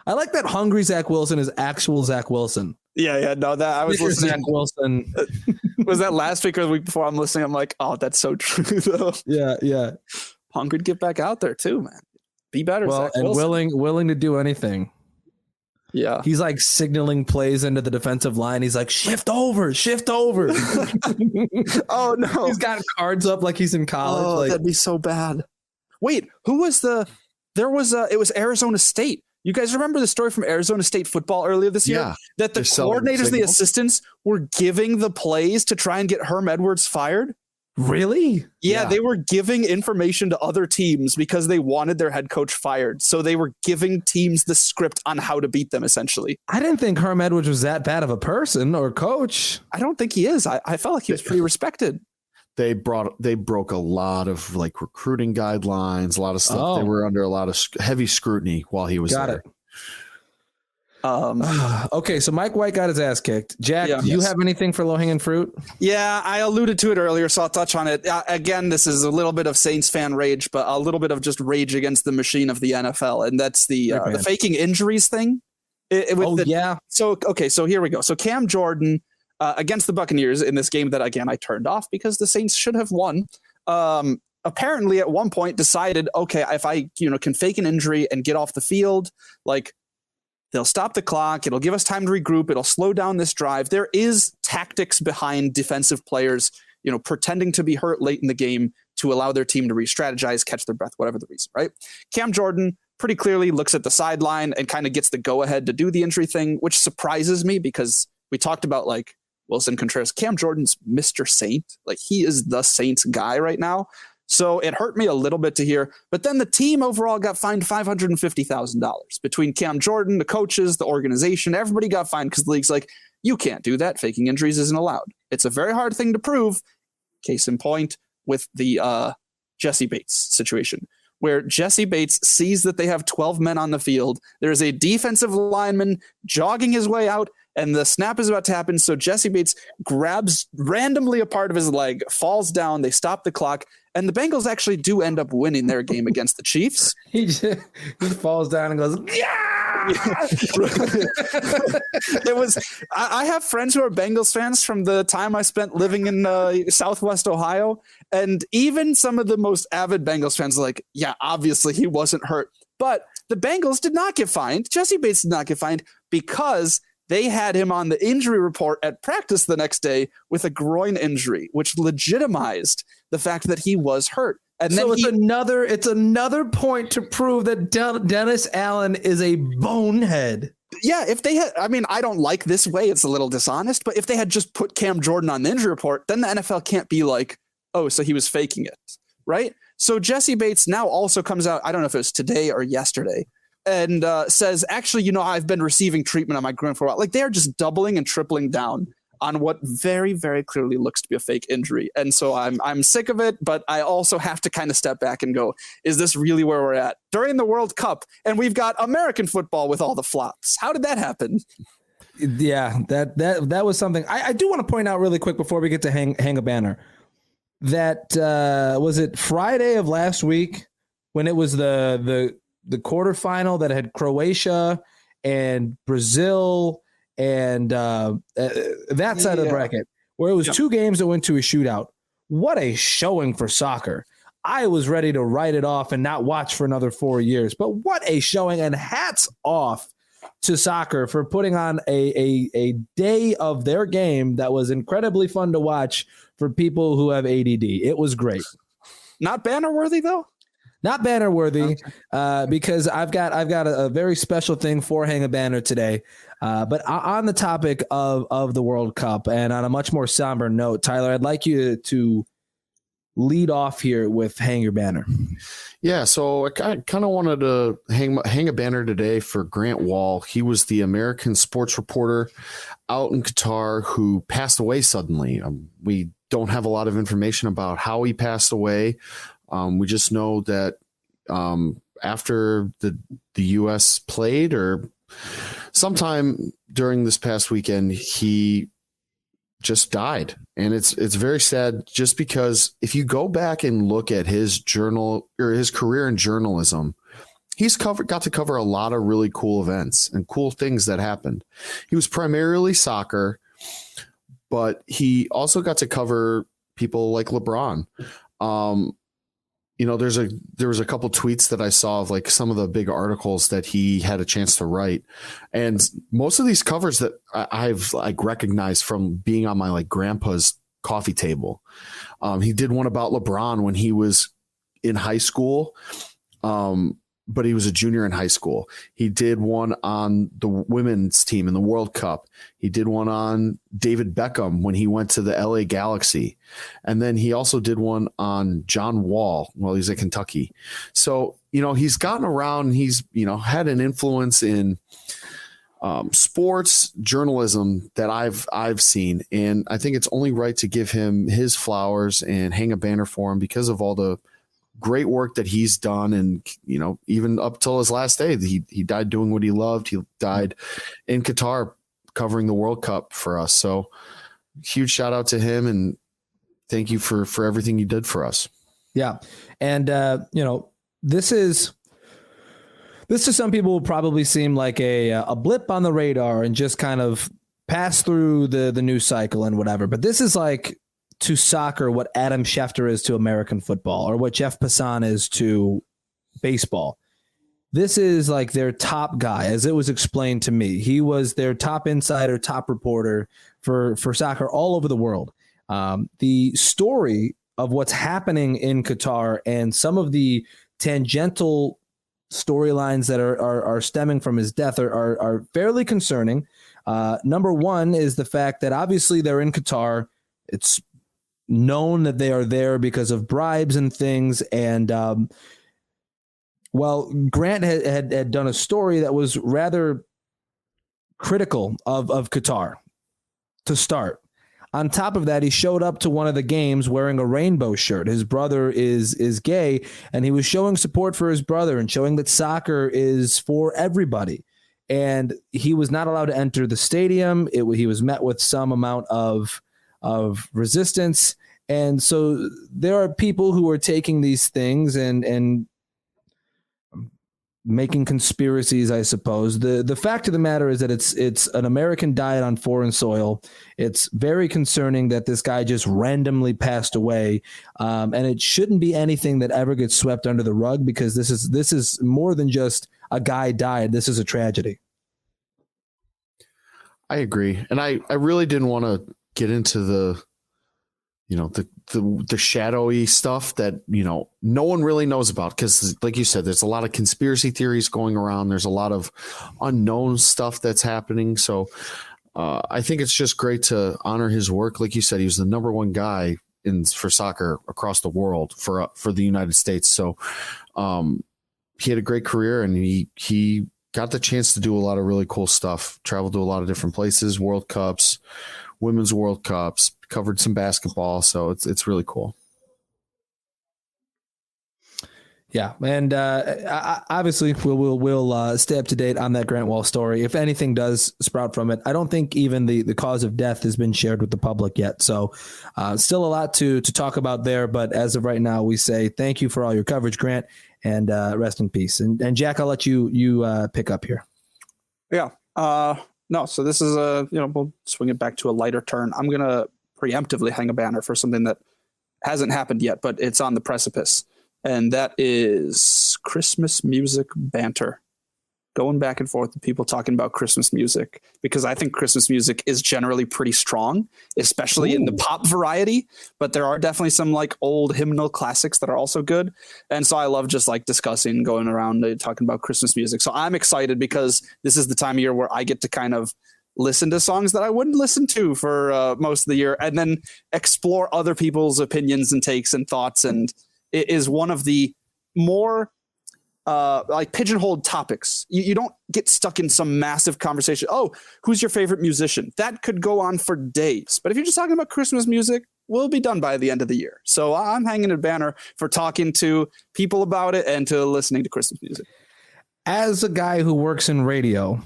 I like that hungry Zach Wilson is actual Zach Wilson. Yeah. No, that I was listening. Zach Wilson. Was that last week or the week before? I'm listening. I'm like, oh, that's so true, though. Yeah. Hungry to get back out there, too, man. Be better, well, Zach and Wilson. willing to do anything. Yeah. He's like signaling plays into the defensive line. He's like, shift over. Oh, no. He's got cards up like he's in college. Oh, that'd be so bad. Wait, it was Arizona State. You guys remember the story from Arizona State football earlier this year? Yeah. That the coordinators and the assistants were giving the plays to try and get Herm Edwards fired? Really? Yeah, they were giving information to other teams because they wanted their head coach fired. So they were giving teams the script on how to beat them, essentially. I didn't think Herm Edwards was that bad of a person or coach. I don't think he is. I felt like he was pretty respected. They broke a lot of like recruiting guidelines, a lot of stuff. They were under a lot of heavy scrutiny while he was there. Okay, so Mike White got his ass kicked. Jack, do you have anything for low-hanging fruit? Yeah, I alluded to it earlier, so I'll touch on it. Again, this is a little bit of Saints fan rage, but a little bit of just rage against the machine of the NFL, and that's the faking injuries thing. So here we go. So Cam Jordan against the Buccaneers in this game that, again, I turned off because the Saints should have won. Apparently, at one point decided, okay, if I can fake an injury and get off the field, like, they'll stop the clock. It'll give us time to regroup. It'll slow down this drive. There is tactics behind defensive players, pretending to be hurt late in the game to allow their team to re-strategize, catch their breath, whatever the reason, right? Cam Jordan pretty clearly looks at the sideline and kind of gets the go-ahead to do the injury thing, which surprises me because we talked about like Wilson Contreras. Cam Jordan's Mr. Saint. Like he is the Saints guy right now. So it hurt me a little bit to hear, but then the team overall got fined $550,000 between Cam Jordan, the coaches, the organization. Everybody got fined because the league's like, you can't do that. Faking injuries isn't allowed. It's a very hard thing to prove. Case in point with the Jesse Bates situation, where Jesse Bates sees that they have 12 men on the field. There's a defensive lineman jogging his way out, and the snap is about to happen. So Jesse Bates grabs randomly a part of his leg, falls down. They stop the clock. And the Bengals actually do end up winning their game against the Chiefs. He falls down and goes, yeah! It was. I have friends who are Bengals fans from the time I spent living in Southwest Ohio. And even some of the most avid Bengals fans are like, yeah, obviously he wasn't hurt. But the Bengals did not get fined. Jesse Bates did not get fined because they had him on the injury report at practice the next day with a groin injury, which legitimized the fact that he was hurt. And so then it's another point to prove that Dennis Allen is a bonehead. Yeah, if they had, I mean, I don't like this way. It's a little dishonest, but if they had just put Cam Jordan on the injury report, then the NFL can't be like, oh, so he was faking it, right? So Jesse Bates now also comes out, I don't know if it was today or yesterday, and says, actually, I've been receiving treatment on my groin for a while. Like, they're just doubling and tripling down on what very, very clearly looks to be a fake injury. And so I'm sick of it, but I also have to kind of step back and go, is this really where we're at during the World Cup? And we've got American football with all the flops. How did that happen? Yeah, that was something. I do want to point out really quick before we get to hang a banner. That was it Friday of last week when it was the quarterfinal that had Croatia and Brazil and that side of the bracket, where it was two games that went to a shootout. What a showing for soccer. I was ready to write it off and not watch for another 4 years. But what a showing, and hats off to soccer for putting on a day of their game that was incredibly fun to watch for people who have ADD. It was great. Not banner worthy, though? Not banner worthy, because I've got a very special thing for Hang a Banner today. But on the topic of the World Cup, and on a much more somber note, Tyler, I'd like you to lead off here with Hang Your Banner. Yeah, so I kind of wanted to hang a banner today for Grant Wall. He was the American sports reporter out in Qatar who passed away suddenly. We don't have a lot of information about how he passed away. We just know that after the U.S. played, or sometime during this past weekend, he just died. And it's very sad, just because if you go back and look at his journal or his career in journalism, he's got to cover a lot of really cool events and cool things that happened. He was primarily soccer, but he also got to cover people like LeBron. There was a couple tweets that I saw of like some of the big articles that he had a chance to write. And most of these covers that I've like recognized from being on my like grandpa's coffee table. He did one about LeBron when he was in high school. But he was a junior in high school. He did one on the women's team in the World Cup. He did one on David Beckham when he went to the LA Galaxy. And then he also did one on John Wall while he's at Kentucky. So, he's gotten around, and he's, had an influence in sports journalism that I've seen. And I think it's only right to give him his flowers and hang a banner for him because of all the great work that he's done. And, even up till his last day, he died doing what he loved. He died in Qatar covering the World Cup for us. So huge shout out to him, and thank you for everything you did for us. Yeah. And, this is to some people will probably seem like a blip on the radar and just kind of pass through the news cycle and whatever. But this is like, to soccer what Adam Schefter is to American football, or what Jeff Passan is to baseball. This is like their top guy, as it was explained to me. He was their top insider, top reporter for soccer all over the world. The story of what's happening in Qatar and some of the tangential storylines that are stemming from his death are fairly concerning. Number one is the fact that obviously they're in Qatar. It's known that they are there because of bribes and things. And, Grant had done a story that was rather critical of Qatar to start. On top of that, he showed up to one of the games wearing a rainbow shirt. His brother is gay, and he was showing support for his brother and showing that soccer is for everybody. And he was not allowed to enter the stadium. He was met with some amount of resistance. And so there are people who are taking these things and making conspiracies, I suppose. The fact of the matter is that it's an American diet on foreign soil. It's very concerning that this guy just randomly passed away. And it shouldn't be anything that ever gets swept under the rug, because this is more than just a guy died. This is a tragedy. I agree. And I really didn't want to get into the the shadowy stuff that, no one really knows about, because like you said, there's a lot of conspiracy theories going around. There's a lot of unknown stuff that's happening. So I think it's just great to honor his work. Like you said, he was the number one guy for soccer across the world for the United States. So he had a great career, and he got the chance to do a lot of really cool stuff, traveled to a lot of different places, World Cups, Women's World Cups, covered some basketball. So it's really cool. Yeah. And obviously we'll stay up to date on that Grant Wall story. If anything does sprout from it, I don't think even the cause of death has been shared with the public yet. So still a lot to talk about there. But as of right now, we say thank you for all your coverage, Grant, and rest in peace. And Jack, I'll let you pick up here. Yeah. No, so this is we'll swing it back to a lighter turn. I'm going to preemptively hang a banner for something that hasn't happened yet, but it's on the precipice. And that is Christmas music banter. Going back and forth with people talking about Christmas music, because I think Christmas music is generally pretty strong, especially in the pop variety. But there are definitely some like old hymnal classics that are also good. And so I love just like discussing, going around talking about Christmas music. So I'm excited because this is the time of year where I get to kind of listen to songs that I wouldn't listen to for most of the year, and then explore other people's opinions and takes and thoughts. And it is one of the more like pigeonholed topics. You don't get stuck in some massive conversation. Oh, who's your favorite musician? That could go on for days. But if you're just talking about Christmas music, we'll be done by the end of the year. So I'm hanging a banner for talking to people about it and to listening to Christmas music. As a guy who works in radio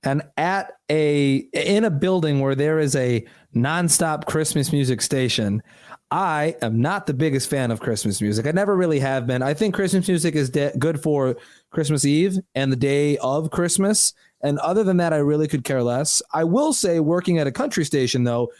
and in a building where there is a nonstop Christmas music station, I am not the biggest fan of Christmas music. I never really have been. I think Christmas music is good for Christmas Eve and the day of Christmas. And other than that, I really could care less. I will say, working at a country station, though,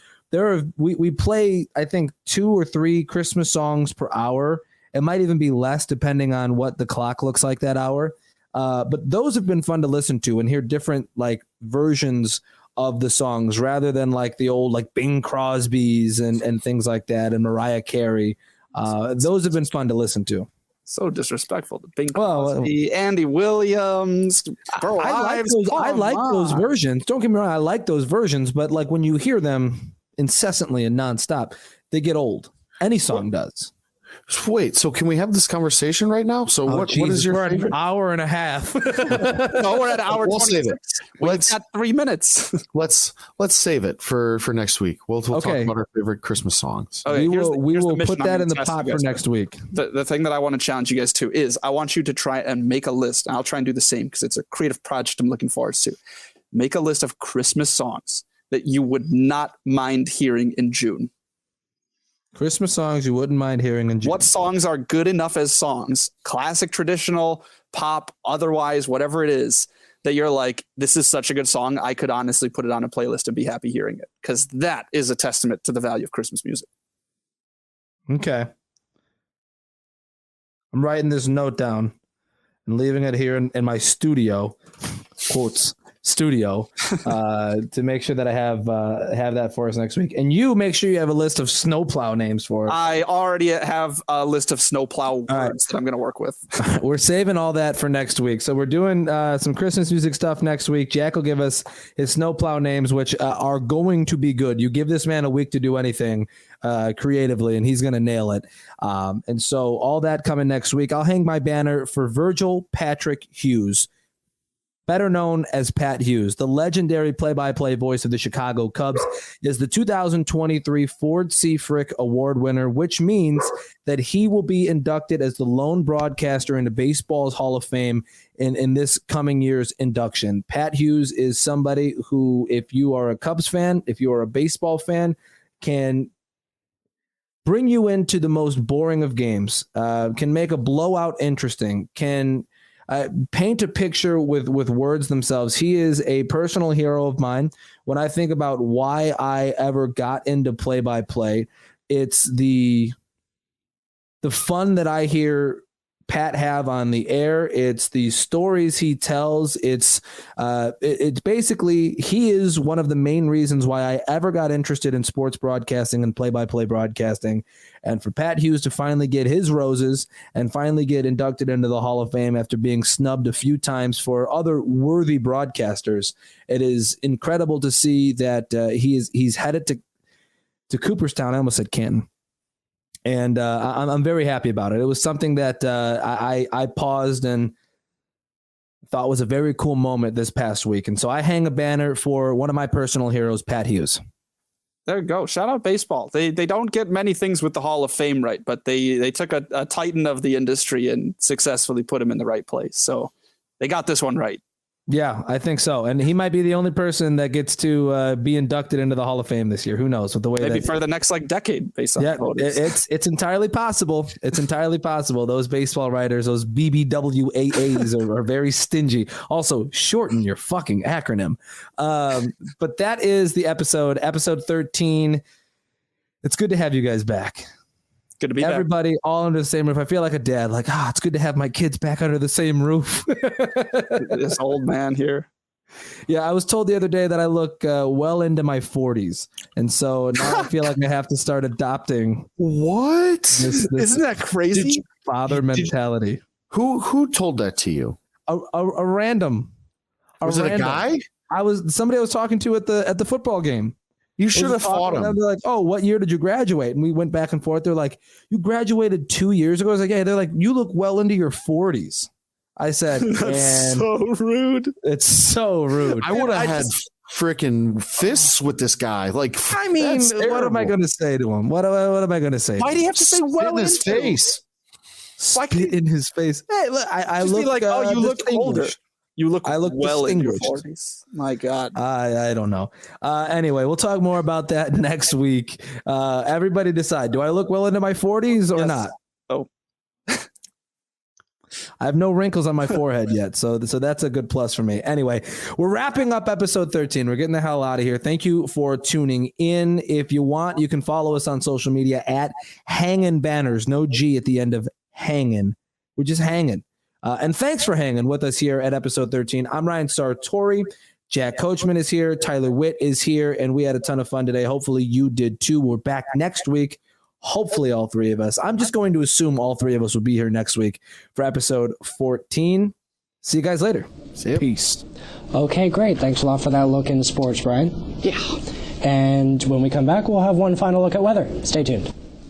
we play, I think, 2 or 3 Christmas songs per hour. It might even be less depending on what the clock looks like that hour. But those have been fun to listen to and hear different like versions of the songs, rather than like the old like Bing Crosby's and things like that, and Mariah Carey. Those have been fun to listen to. So disrespectful to Bing Crosby, Andy Williams. Bro, I like those versions. Don't get me wrong, I like those versions, but like when you hear them incessantly and nonstop, they get old. Any song does. Wait, so can we have this conversation right now? So what is your favorite? An hour and a half. No, we're at hour 26. We've got 3 minutes. Let's save it for next week. We'll talk about our favorite Christmas songs. Okay, we will put that in the pot for next week. The thing that I want to challenge you guys to is I want you to try and make a list. And I'll try and do the same because it's a creative project I'm looking forward to. Make a list of Christmas songs that you would not mind hearing in June. Christmas songs you wouldn't mind hearing in June. What songs are good enough as songs, classic, traditional, pop, otherwise, whatever it is, that you're like, this is such a good song, I could honestly put it on a playlist and be happy hearing it, because that is a testament to the value of Christmas music. Okay. I'm writing this note down and leaving it here in my studio, quotes, studio, to make sure that I have that for us next week. And you make sure you have a list of snowplow names for us. I already have a list of snowplow words that I'm going to work with. We're saving all that for next week. So we're doing some Christmas music stuff next week. Jack will give us his snowplow names, which are going to be good. You give this man a week to do anything creatively, and he's going to nail it. And so all that coming next week. I'll hang my banner for Virgil Patrick Hughes, better known as Pat Hughes. The legendary play-by-play voice of the Chicago Cubs is the 2023 Ford C. Frick Award winner, which means that he will be inducted as the lone broadcaster into baseball's Hall of Fame in this coming year's induction. Pat Hughes is somebody who, if you are a Cubs fan, if you are a baseball fan, can bring you into the most boring of games, can make a blowout interesting, can paint a picture with words themselves. He is a personal hero of mine. When I think about why I ever got into play-by-play, it's the fun that I hear Pat have on the air. It's the stories he tells. It's basically, he is one of the main reasons why I ever got interested in sports broadcasting and play-by-play broadcasting. And for Pat Hughes to finally get his roses and finally get inducted into the Hall of Fame after being snubbed a few times for other worthy broadcasters, it is incredible to see that he's headed to Cooperstown. I almost said Canton. And I'm very happy about it. It was something that I paused and thought was a very cool moment this past week. And so I hang a banner for one of my personal heroes, Pat Hughes. There you go. Shout out baseball. They don't get many things with the Hall of Fame right, but they took a titan of the industry and successfully put him in the right place. So they got this one right. Yeah, I think so. And he might be the only person that gets to be inducted into the Hall of Fame this year. Who knows? With the way maybe for the next decade, based on the voters. It's entirely possible. It's entirely possible. Those baseball writers, those BBWAAs are very stingy. Also, shorten your fucking acronym. But that is the episode 13. It's good to have you guys back. Good to be everybody back. All under the same roof. I feel like a dad. Like, it's good to have my kids back under the same roof. This old man here. Yeah, I was told the other day that I look well into my 40s, and so now I feel like I have to start adopting. What? This Isn't that crazy? Father mentality. Who told that to you? A random. Was it a guy? Somebody I was talking to at the football game. You should have fought him. They're like, "Oh, what year did you graduate?" And we went back and forth. They're like, "You graduated 2 years ago." I was like, "Yeah." They're like, "You look well into your 40s." I said, "That's so rude." It's so rude. I would have had freaking fists with this guy. Like, I mean, what am I going to say to him? What am I going to say? Why do you have to say well in his face? Spit in his face. Hey, look, I look like, oh, you look older. I look well in your 40s. My God. I don't know. Anyway, we'll talk more about that next week. Everybody decide. Do I look well into my 40s or not? Oh. I have no wrinkles on my forehead yet, so that's a good plus for me. Anyway, we're wrapping up episode 13. We're getting the hell out of here. Thank you for tuning in. If you want, you can follow us on social media at Hangin Banners. No G at the end of hangin'. We're just hanging. And thanks for hanging with us here at episode 13. I'm Ryan Sartori. Jack Coachman is here. Tyler Witt is here. And we had a ton of fun today. Hopefully you did too. We're back next week. Hopefully all three of us. I'm just going to assume all three of us will be here next week for episode 14. See you guys later. See you. Peace. Okay, great. Thanks a lot for that look into sports, Brian. Yeah. And when we come back, we'll have one final look at weather. Stay tuned.